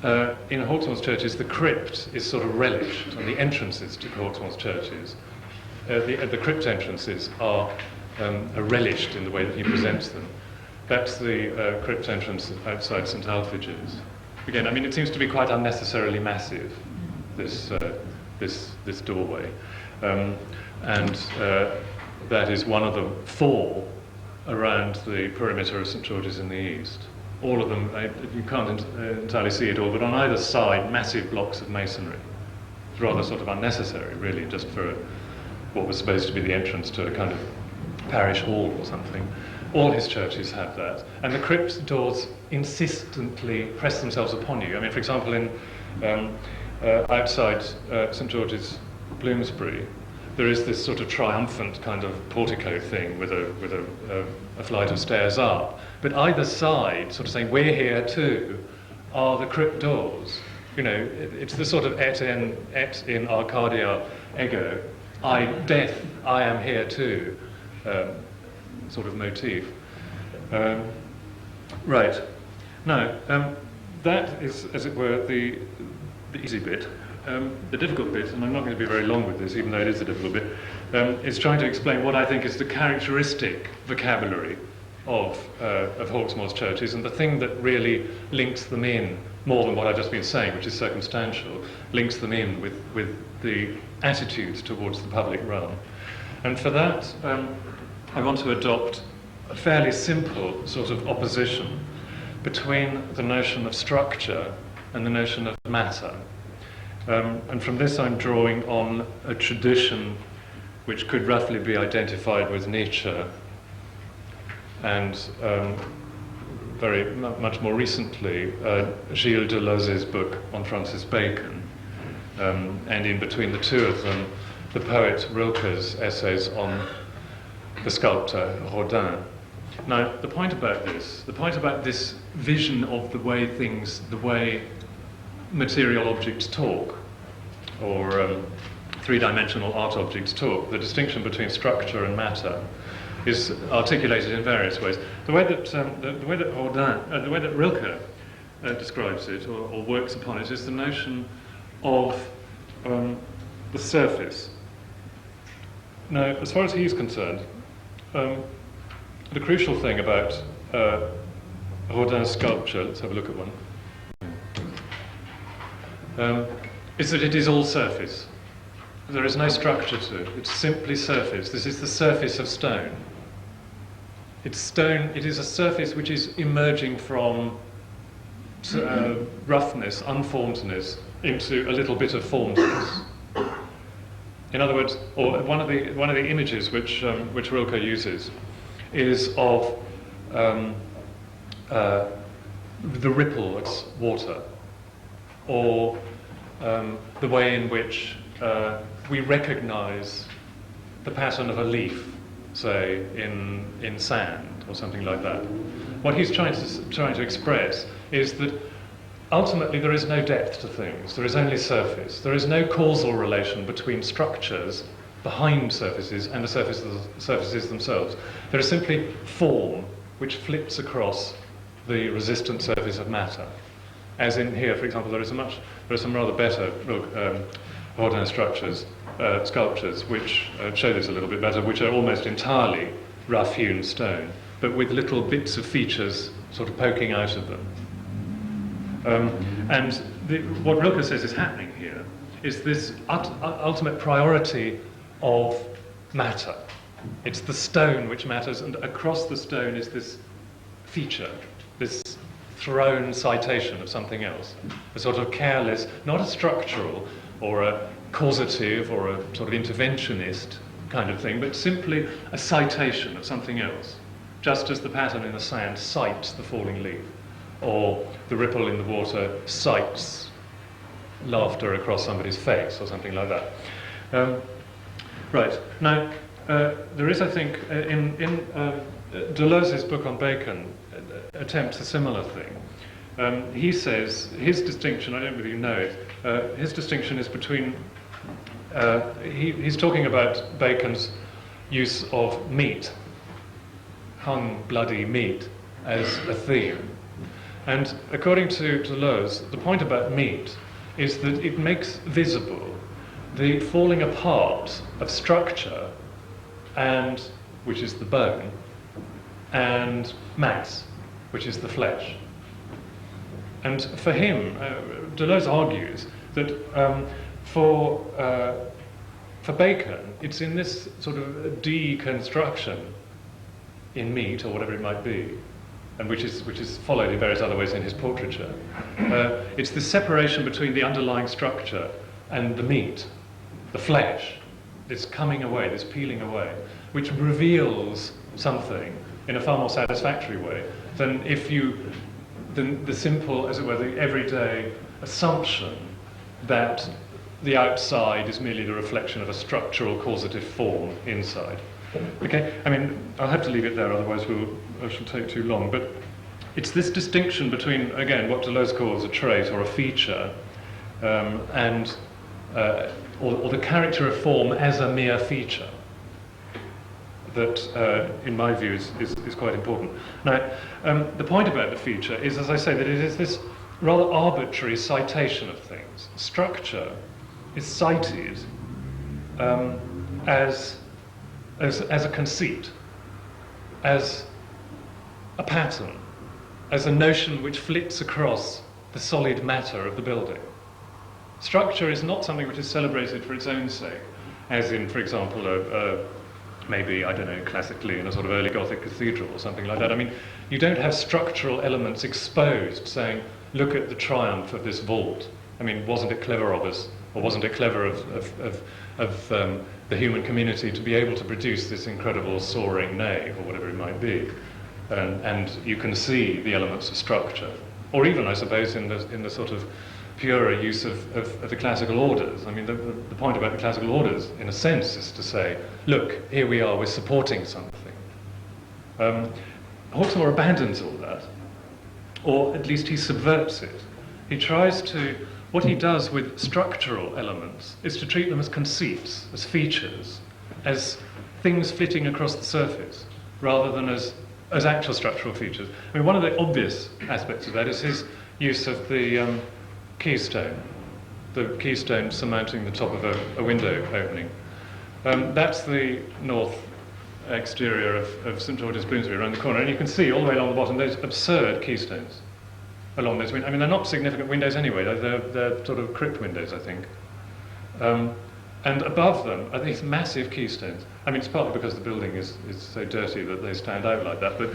A: in Hawksmoor's churches, the crypt is sort of relished, and the entrances to Hawksmoor's churches, the crypt entrances are relished in the way that he presents them. That's the crypt entrance outside St. Alphonsus. Again, I mean, it seems to be quite unnecessarily massive, this doorway. And that is one of the 4 around the perimeter of St. George's in the east. All of them, you can't entirely see it all, but on either side, massive blocks of masonry. It's rather sort of unnecessary, really, just for what was supposed to be the entrance to a kind of parish hall or something. All his churches have that. And the crypt doors insistently press themselves upon you. I mean, for example, in outside St. George's, Bloomsbury, there is this sort of triumphant kind of portico thing with a flight of stairs up. But either side, sort of saying, we're here too, are the crypt doors. It's the sort of et in Arcadia ego, death, I am here too, sort of motif. Right. Now, that is, as it were, the easy bit. The difficult bit, and I'm not going to be very long with this, even though it is a difficult bit, is trying to explain what I think is the characteristic vocabulary of Hawksmoor's churches, and the thing that really links them in, more than what I've just been saying, which is circumstantial, links them in with the attitudes towards the public realm. And for that, I want to adopt a fairly simple sort of opposition between the notion of structure and the notion of matter. And from this I'm drawing on a tradition which could roughly be identified with Nietzsche, and much more recently Gilles Deleuze's book on Francis Bacon, and in between the two of them the poet Rilke's essays on the sculptor Rodin. Now, the point about this vision of the way material objects talk, or three-dimensional art objects talk, the distinction between structure and matter is articulated in various ways. The way that Rodin, the way that Rilke describes it or works upon it is the notion of the surface. Now, as far as he's concerned, the crucial thing about Rodin's sculpture, let's have a look at one, is that it is all surface. There is no structure to it. It's simply surface. This is the surface of stone. It's stone. It is a surface which is emerging from roughness, unformedness, into a little bit of formedness. In other words, or one of the images which Rilke uses is of the ripple of water, or the way in which we recognise the pattern of a leaf, say in sand or something like that. What he's trying to express is that ultimately there is no depth to things, there is only surface. There is no causal relation between structures behind surfaces and the surfaces themselves. There is simply form which flips across the resistant surface of matter. As in here, for example, there are some rather better Rodin structures, sculptures, which show this a little bit better, which are almost entirely rough-hewn stone, but with little bits of features sort of poking out of them. What Rilke says is happening here is this ultimate priority of matter. It's the stone which matters, and across the stone is this feature, this thrown citation of something else, a sort of careless, not a structural or a causative or a sort of interventionist kind of thing, but simply a citation of something else, just as the pattern in the sand cites the falling leaf, or the ripple in the water cites laughter across somebody's face, or something like that. Right. Now, there is, I think, in Deleuze's book on Bacon, attempts a similar thing. He says, his distinction, I don't really know it, his distinction is between, he's talking about Bacon's use of meat, hung, bloody meat, as a theme. And according to Deleuze, the point about meat is that it makes visible the falling apart of structure, and which is the bone, and mass, which is the flesh. And for him, Deleuze argues that for Bacon, it's in this sort of deconstruction in meat, or whatever it might be, and which is followed in various other ways in his portraiture. It's the separation between the underlying structure and the meat, the flesh, this coming away, this peeling away, which reveals something in a far more satisfactory way than the simple, as it were, the everyday assumption that the outside is merely the reflection of a structural causative form inside. Okay, I mean, I'll have to leave it there, otherwise I shall take too long. But it's this distinction between, again, what Deleuze calls a trait or a feature, and or the character of form as a mere feature, that, in my view, is quite important. Now, the point about the feature is, as I say, that it is this rather arbitrary citation of things. Structure is cited as a conceit, as a pattern, as a notion which flits across the solid matter of the building. Structure is not something which is celebrated for its own sake, as in, for example, maybe, I don't know, classically in a sort of early Gothic cathedral or something like that. I mean, you don't have structural elements exposed saying, look at the triumph of this vault. I mean, wasn't it clever of us, or wasn't it clever of the human community to be able to produce this incredible soaring nave, or whatever it might be? And you can see the elements of structure. Or even, I suppose, in the sort of purer use of the classical orders. I mean, the point about the classical orders, in a sense, is to say, look, here we are, we're supporting something. Hawksmoor abandons all that, or at least he subverts it. He tries to, what he does with structural elements is to treat them as conceits, as features, as things flitting across the surface, rather than as actual structural features. I mean, one of the obvious aspects of that is his use of the keystone surmounting the top of a window opening. That's the north exterior of St George's Bloomsbury, around the corner, and you can see all the way along the bottom those absurd keystones along those windows. I mean, they're not significant windows anyway, they're sort of crypt windows, I think. And above them are these massive keystones. I mean, it's partly because the building is so dirty that they stand out like that, but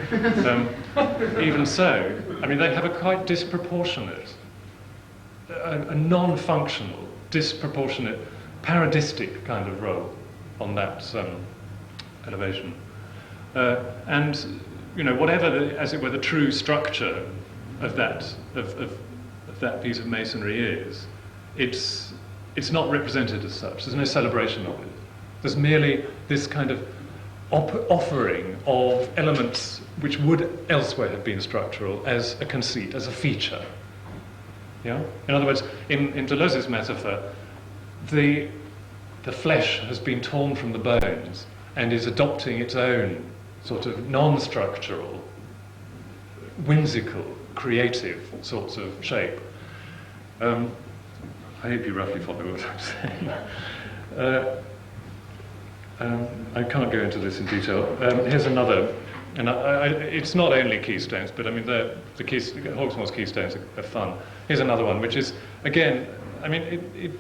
A: even so, I mean, they have a quite disproportionate, a non-functional, disproportionate, parodistic kind of role on that elevation. And, you know, whatever, as it were, the true structure of that piece of masonry is, it's not represented as such. There's no celebration of it. There's merely this kind of offering of elements which would elsewhere have been structural as a conceit, as a feature. Yeah? In other words, in Deleuze's metaphor, the flesh has been torn from the bones and is adopting its own sort of non-structural, whimsical, creative sorts of shape. I hope you roughly follow what I'm saying. I can't go into this in detail. Here's another, and it's not only keystones, but I mean Hawksmoors keystones are fun. Here's another one, which is, again, I mean,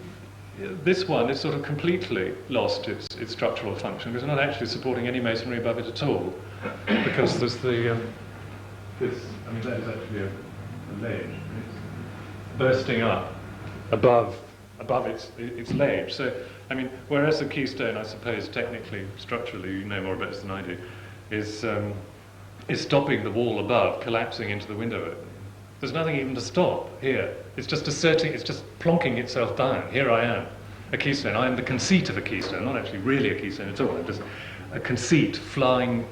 A: this one is sort of completely lost its structural function because we're not actually supporting any masonry above it at all, because there's that is actually a ledge. It's bursting up above its ledge. So, I mean, whereas the keystone, I suppose, technically, structurally, you know more about this than I do, is stopping the wall above collapsing into the window opening. There's nothing even to stop here. It's just it's just plonking itself down. Here I am, a keystone. I am the conceit of a keystone, not actually really a keystone at all. I'm just a conceit flitting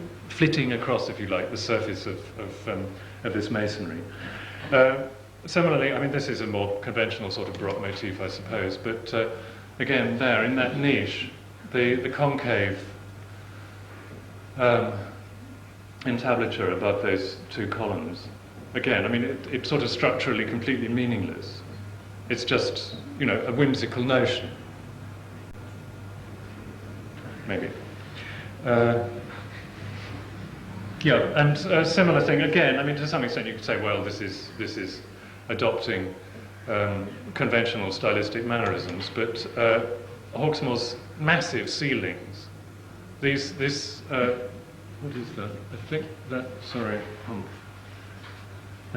A: across, if you like, the surface of this masonry. Similarly, I mean, this is a more conventional sort of Baroque motif, I suppose, but again, there, in that niche, the concave entablature above those two columns, again, I mean, it's sort of structurally completely meaningless. It's just, you know, a whimsical notion. Maybe. Yeah, and a similar thing, again, I mean, to some extent you could say, well, this is adopting conventional stylistic mannerisms, but Hawksmoors' massive ceilings, what is that? I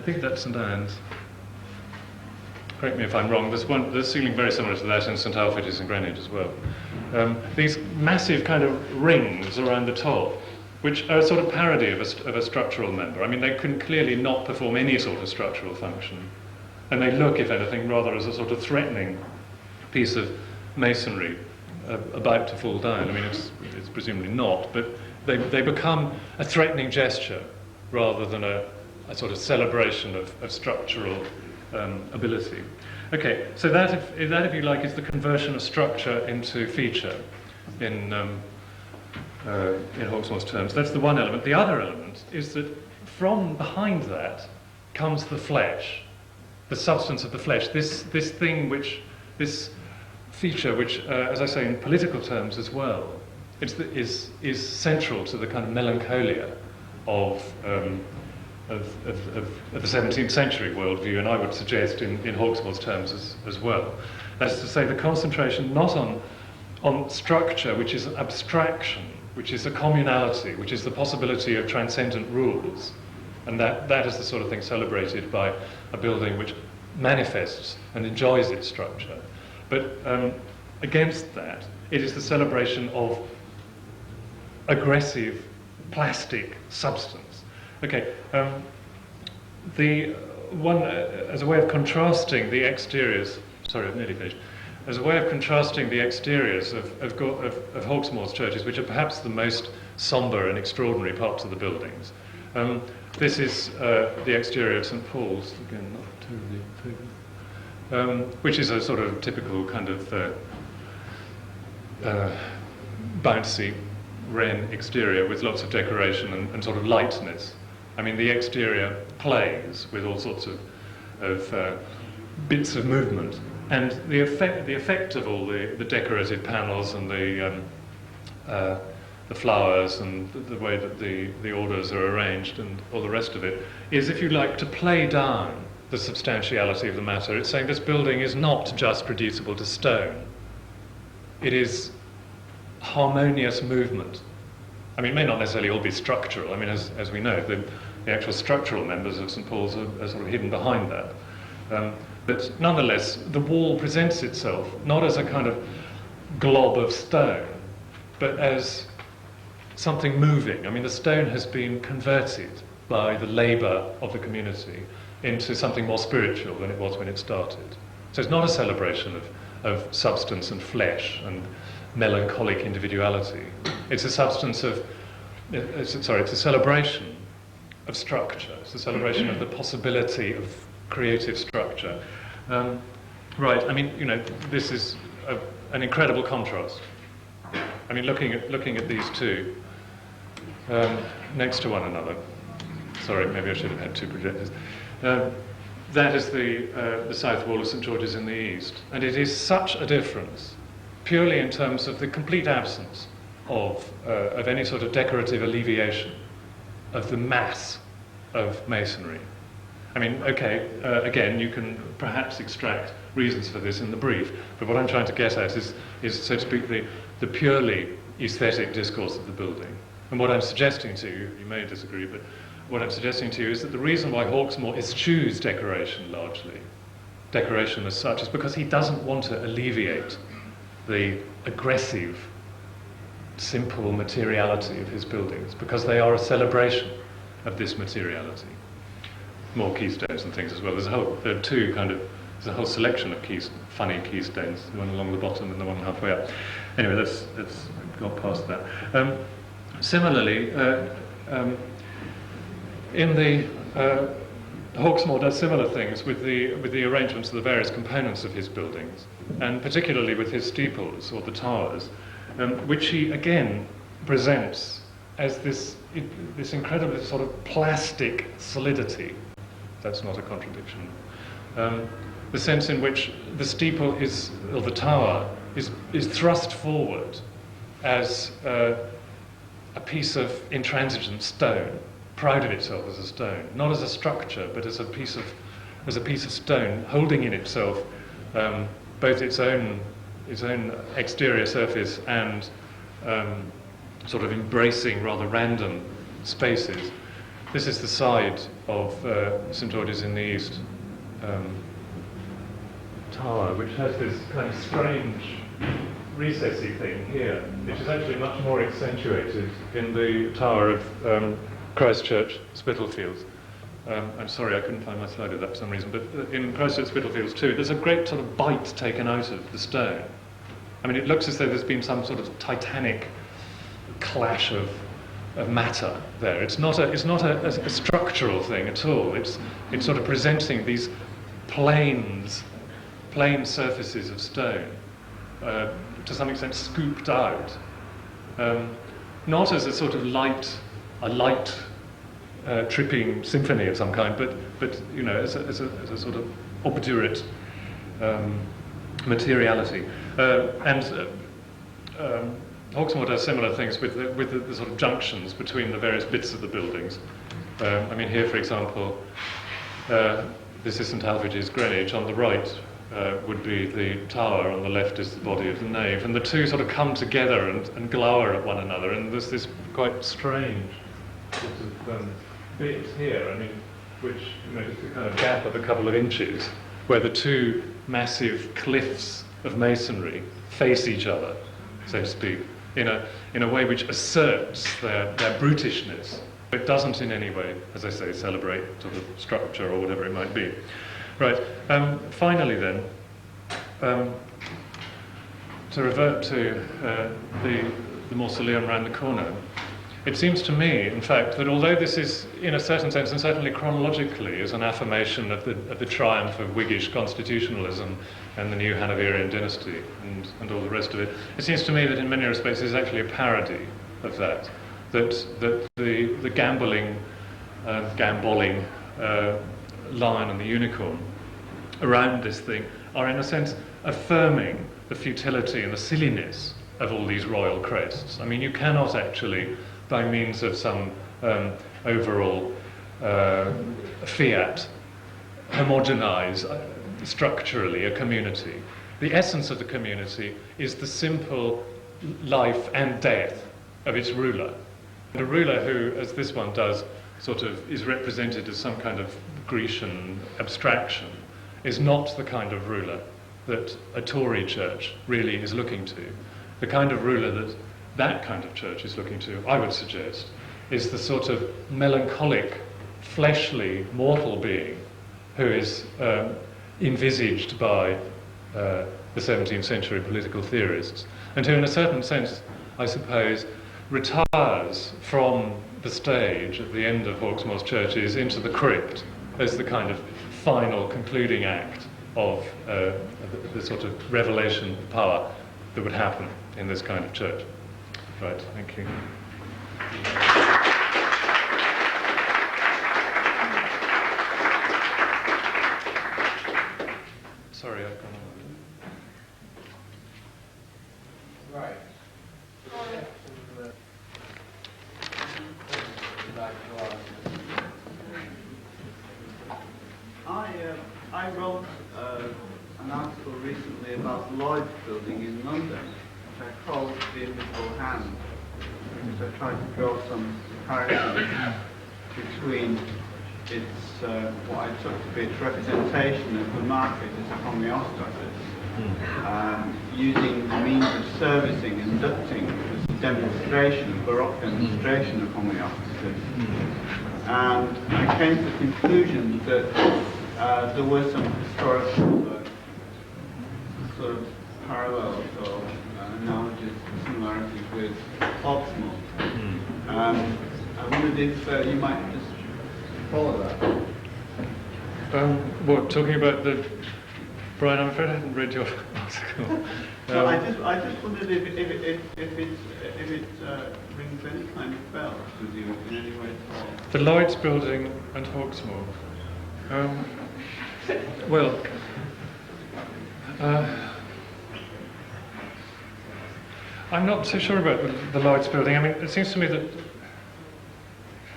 A: think that's St Anne's. Correct me if I'm wrong, there's a ceiling very similar to that in St Alfred's in Greenwich as well. These massive kind of rings around the top, which are a sort of parody of a structural member. I mean, they can clearly not perform any sort of structural function. And they look, if anything, rather as a sort of threatening piece of masonry about to fall down. I mean, it's presumably not, but they become a threatening gesture rather than a sort of celebration of structural ability. Okay, so that, if you like, is the conversion of structure into feature in Hawksmoors terms. That's the one element. The other element is that from behind that comes the flesh, the substance of the flesh, this feature which, as I say, in political terms as well, is central to the kind of melancholia of the 17th century worldview, and I would suggest in Hawksmoors terms as well. That's to say, the concentration not on structure, which is abstraction, which is a communality, which is the possibility of transcendent rules, and that is the sort of thing celebrated by a building which manifests and enjoys its structure. But against that, it is the celebration of aggressive plastic substance. Okay, the one, as a way of contrasting the exteriors, sorry, I've nearly finished, as a way of contrasting the exteriors of Hawksmoors churches, which are perhaps the most sombre and extraordinary parts of the buildings. This is the exterior of St Paul's, again, not terribly favourite, which is a sort of typical kind of bouncy wren exterior with lots of decoration and sort of lightness. I mean, the exterior plays with all sorts of bits of movement, and the effect of all the decorated panels and the flowers and the way that the orders are arranged and all the rest of it is, if you like, to play down the substantiality of the matter. It's saying this building is not just reducible to stone. It is harmonious movement. I mean, it may not necessarily all be structural. I mean, as we know, the actual structural members of St Paul's are sort of hidden behind that. But nonetheless, the wall presents itself not as a kind of glob of stone, but as something moving. I mean, the stone has been converted by the labour of the community into something more spiritual than it was when it started. So it's not a celebration of substance and flesh and melancholic individuality. It's a celebration of structure. It's a celebration of the possibility of creative structure. Right, I mean, this is an incredible contrast. I mean, looking at these two next to one another. Sorry, maybe I should have had two projectors. That is the south wall of St George's in the east, and it is such a difference, purely in terms of the complete absence of any sort of decorative alleviation of the mass of masonry. I mean, okay, again, you can perhaps extract reasons for this in the brief, but what I'm trying to get at is so to speak, the purely aesthetic discourse of the building. And what I'm suggesting to you, you may disagree, but what I'm suggesting to you is that the reason why Hawksmoor eschews decoration largely, decoration as such, is because he doesn't want to alleviate the aggressive, simple materiality of his buildings, because they are a celebration of this materiality. More keystones and things as well. There's a whole selection of funny keystones, the one along the bottom and the one halfway up. Anyway, let's go past that. Similarly, Hawksmoor does similar things with the arrangements of the various components of his buildings, and particularly with his steeples or the towers, which he again presents as this incredibly sort of plastic solidity. That's not a contradiction. The sense in which the steeple or the tower is thrust forward as a piece of intransigent stone, proud of itself as a stone, not as a structure, but as a piece of stone, holding in itself both its own exterior surface and sort of embracing rather random spaces. This is the side of St George's in the East tower, which has this kind of strange recessy thing here, which is actually much more accentuated in the tower of Christchurch Spitalfields. I'm sorry, I couldn't find my slide of that for some reason, but in Christchurch Spitalfields too, there's a great sort of bite taken out of the stone. I mean, it looks as though there's been some sort of titanic clash of matter there. It's not a structural thing at all. It's sort of presenting these plain surfaces of stone, to some extent scooped out, not as a sort of light tripping symphony of some kind, but as a sort of obdurate materiality. Hawksmoor does similar things with the sort of junctions between the various bits of the buildings. I mean, here, for example, this is St Alfred's Greenwich. On the right would be the tower, on the left is the body of the nave, and the two sort of come together and glower at one another, and there's this quite strange sort of bit here, I mean, which, just a kind of gap of a couple of inches, where the two massive cliffs of masonry face each other, so to speak, in a way which asserts their brutishness. It doesn't in any way, as I say, celebrate sort of structure or whatever it might be. Right. Finally, then, to revert to the mausoleum around the corner, it seems to me, in fact, that although this is, in a certain sense, and certainly chronologically, is an affirmation of the triumph of Whiggish constitutionalism and the new Hanoverian dynasty and all the rest of it, it seems to me that in many respects it is actually a parody of that. That the gambolling lion and the unicorn around this thing are, in a sense, affirming the futility and the silliness of all these royal crests. I mean, you cannot actually, by means of some overall fiat, homogenize structurally a community. The essence of the community is the simple life and death of its ruler. And a ruler who, as this one does, sort of is represented as some kind of Grecian abstraction, is not the kind of ruler that a Tory church really is looking to. The kind of ruler that kind of church is looking to, I would suggest, is the sort of melancholic, fleshly, mortal being who is envisaged by the 17th century political theorists, and who, in a certain sense, I suppose, retires from the stage at the end of Hawksmoors churches into the crypt as the kind of final concluding act of the sort of revelation of power that would happen in this kind of church. Right, thank you. Sorry, I've gone on.
B: Right. I wrote an article recently about Lloyd's building in London, which I called The Invisible Hand, because I tried to draw some comparisons between its what I took to be its representation of the market as a homeostasis, using the means of servicing and ducting as a demonstration, a Baroque demonstration of homeostasis. And I came to the conclusion that there were some historical sort of parallels or analogies, similarities with Hawksmoors. I wondered if you might just follow that.
A: What, talking about the... Brian, I'm afraid I hadn't read your article.
B: So I just wondered if it rings any kind of bells with you in any way at all.
A: The Lloyd's building and Hawksmoor. Well, I'm not so sure about the Lloyd's building. I mean, it seems to me that...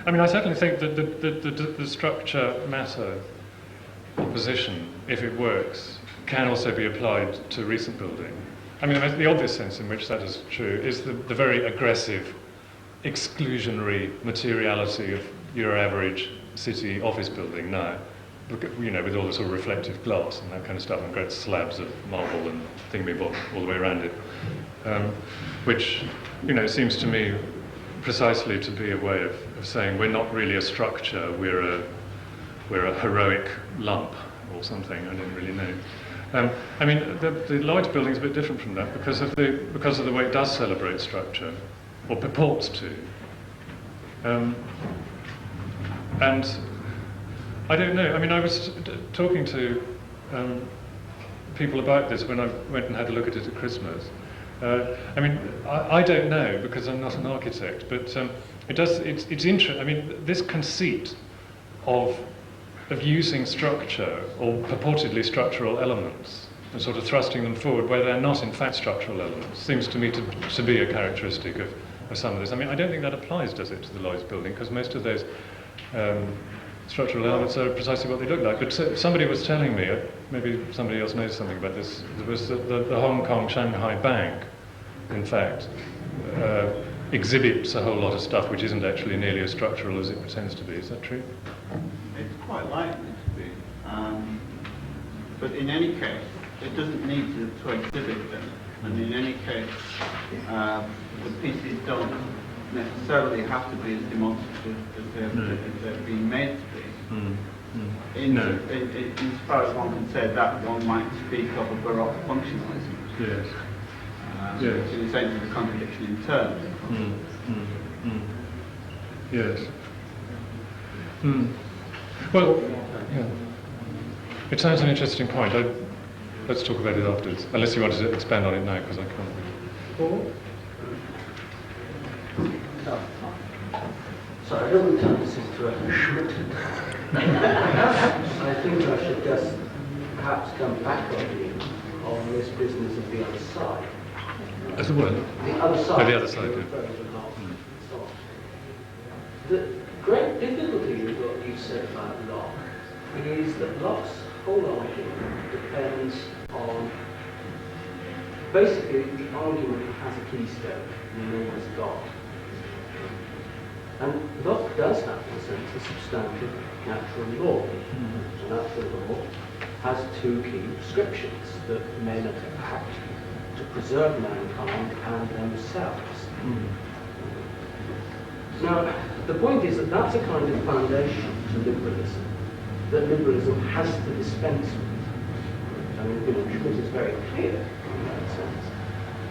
A: I mean, I certainly think that the structure matter opposition, if it works, can also be applied to recent building. I mean, the obvious sense in which that is true is the very aggressive, exclusionary materiality of your average city office building now. Look at, you know, with all the sort of reflective glass and that kind of stuff, and great slabs of marble and thingamybob all the way around it, which, you know, seems to me precisely to be a way of saying we're not really a structure, we're a heroic lump or something. I don't really know. I mean, the Lloyd's building is a bit different from that because of the way it does celebrate structure, or purports to. And I don't know. I mean, I was talking to people about this when I went and had a look at it at Christmas. I mean, I don't know because I'm not an architect, but it's interesting. I mean, this conceit of using structure or purportedly structural elements and sort of thrusting them forward where they're not in fact structural elements seems to me to be a characteristic of some of this. I mean, I don't think that applies, does it, to the Lloyd's building, because most of those structural elements are precisely what they look like. But somebody was telling me, maybe somebody else knows something about this, there was the Hong Kong Shanghai Bank, in fact, exhibits a whole lot of stuff which isn't actually nearly as structural as it pretends to be. Is that true?
B: It's quite likely to be. But in any case, it doesn't need to exhibit them. And in any case, the pieces don't necessarily have to be as demonstrative as they're being made to be. In as far as one can say that, one might speak of a Baroque functionalism.
A: Yes.
B: Yes. In the sense of a contradiction in terms.
A: Yes. Well, yeah. It sounds an interesting point. Let's talk about it afterwards. Unless you wanted to expand on it now, because I can't.
C: So I don't want to turn this into a Schmidt. I think I should just perhaps come back on this business of the other side.
A: As the word?
C: The other side.
A: The other side, yeah.
C: The great difficulty with what you said about Locke is that Locke's whole argument depends on basically the argument has a keystone, the name is God. And Locke does have, in a sense, a substantive natural law. The natural law has two key prescriptions that men are to act to preserve mankind and themselves. Now, the point is that that's a kind of foundation to liberalism, that liberalism has to dispense with. I mean, Schmidt is very clear in that sense,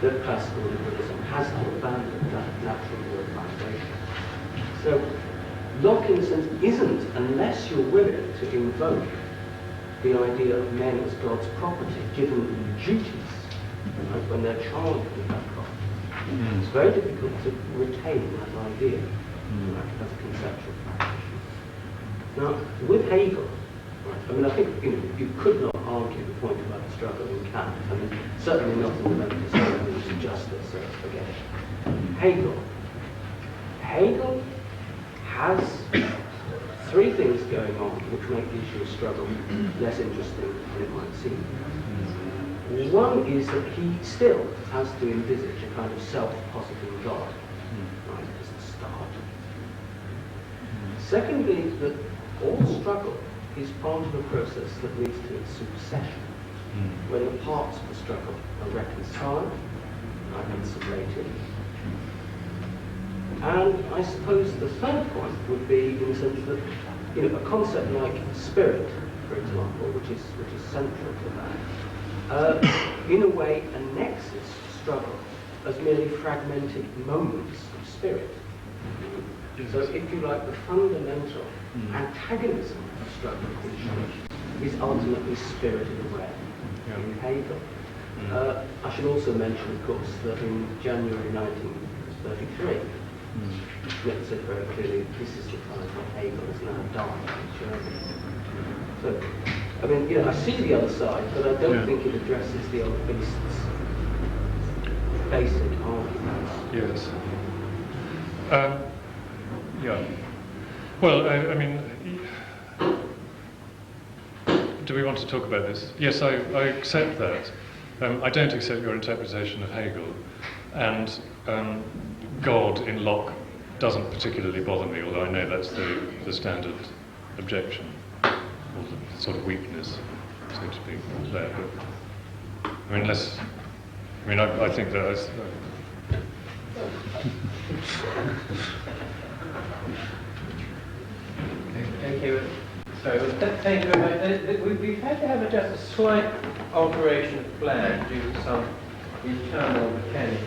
C: that classical liberalism has to abandon that natural law foundation. So, Locke, in a sense, isn't, unless you're willing to invoke the idea of men as God's property, given them duties, right, when they're charged with that property. It's very difficult to retain that idea, right, as a conceptual proposition. Now, with Hegel, right, I mean, I think you could not argue the point about the struggle in Kant. I mean, certainly not in the Landau of justice, so forget it. Hegel has three things going on which make the issue of struggle less interesting than it might seem. One is that he still has to envisage a kind of self-positing God, right, as the start. Secondly, that all struggle is part of a process that leads to its supersession, when the parts of the struggle are reconciled, and sublated. And I suppose the third point would be in the sense that, a concept like spirit, for example, which is central to that, in a way annexes struggle as merely fragmented moments of spirit. So if you like, the fundamental antagonism of struggle in church is ultimately spirited away in Hegel. I should also mention, of course, that in January 1933, Schmidt said very clearly, this is the time when Hegel is now died in Germany. So, I mean, I see the other side, but I don't think it addresses the old beast's basic arguments.
A: Yes. Yeah. Well, I mean, do we want to talk about this? Yes, I accept that. I don't accept your interpretation of Hegel, and God in Locke doesn't particularly bother me, although I know that's the standard objection, or the sort of weakness, so to speak, there. But I think that as
D: Thank you. Sorry, thank you very much. We've had to have just a slight alteration of plan due to some internal mechanics.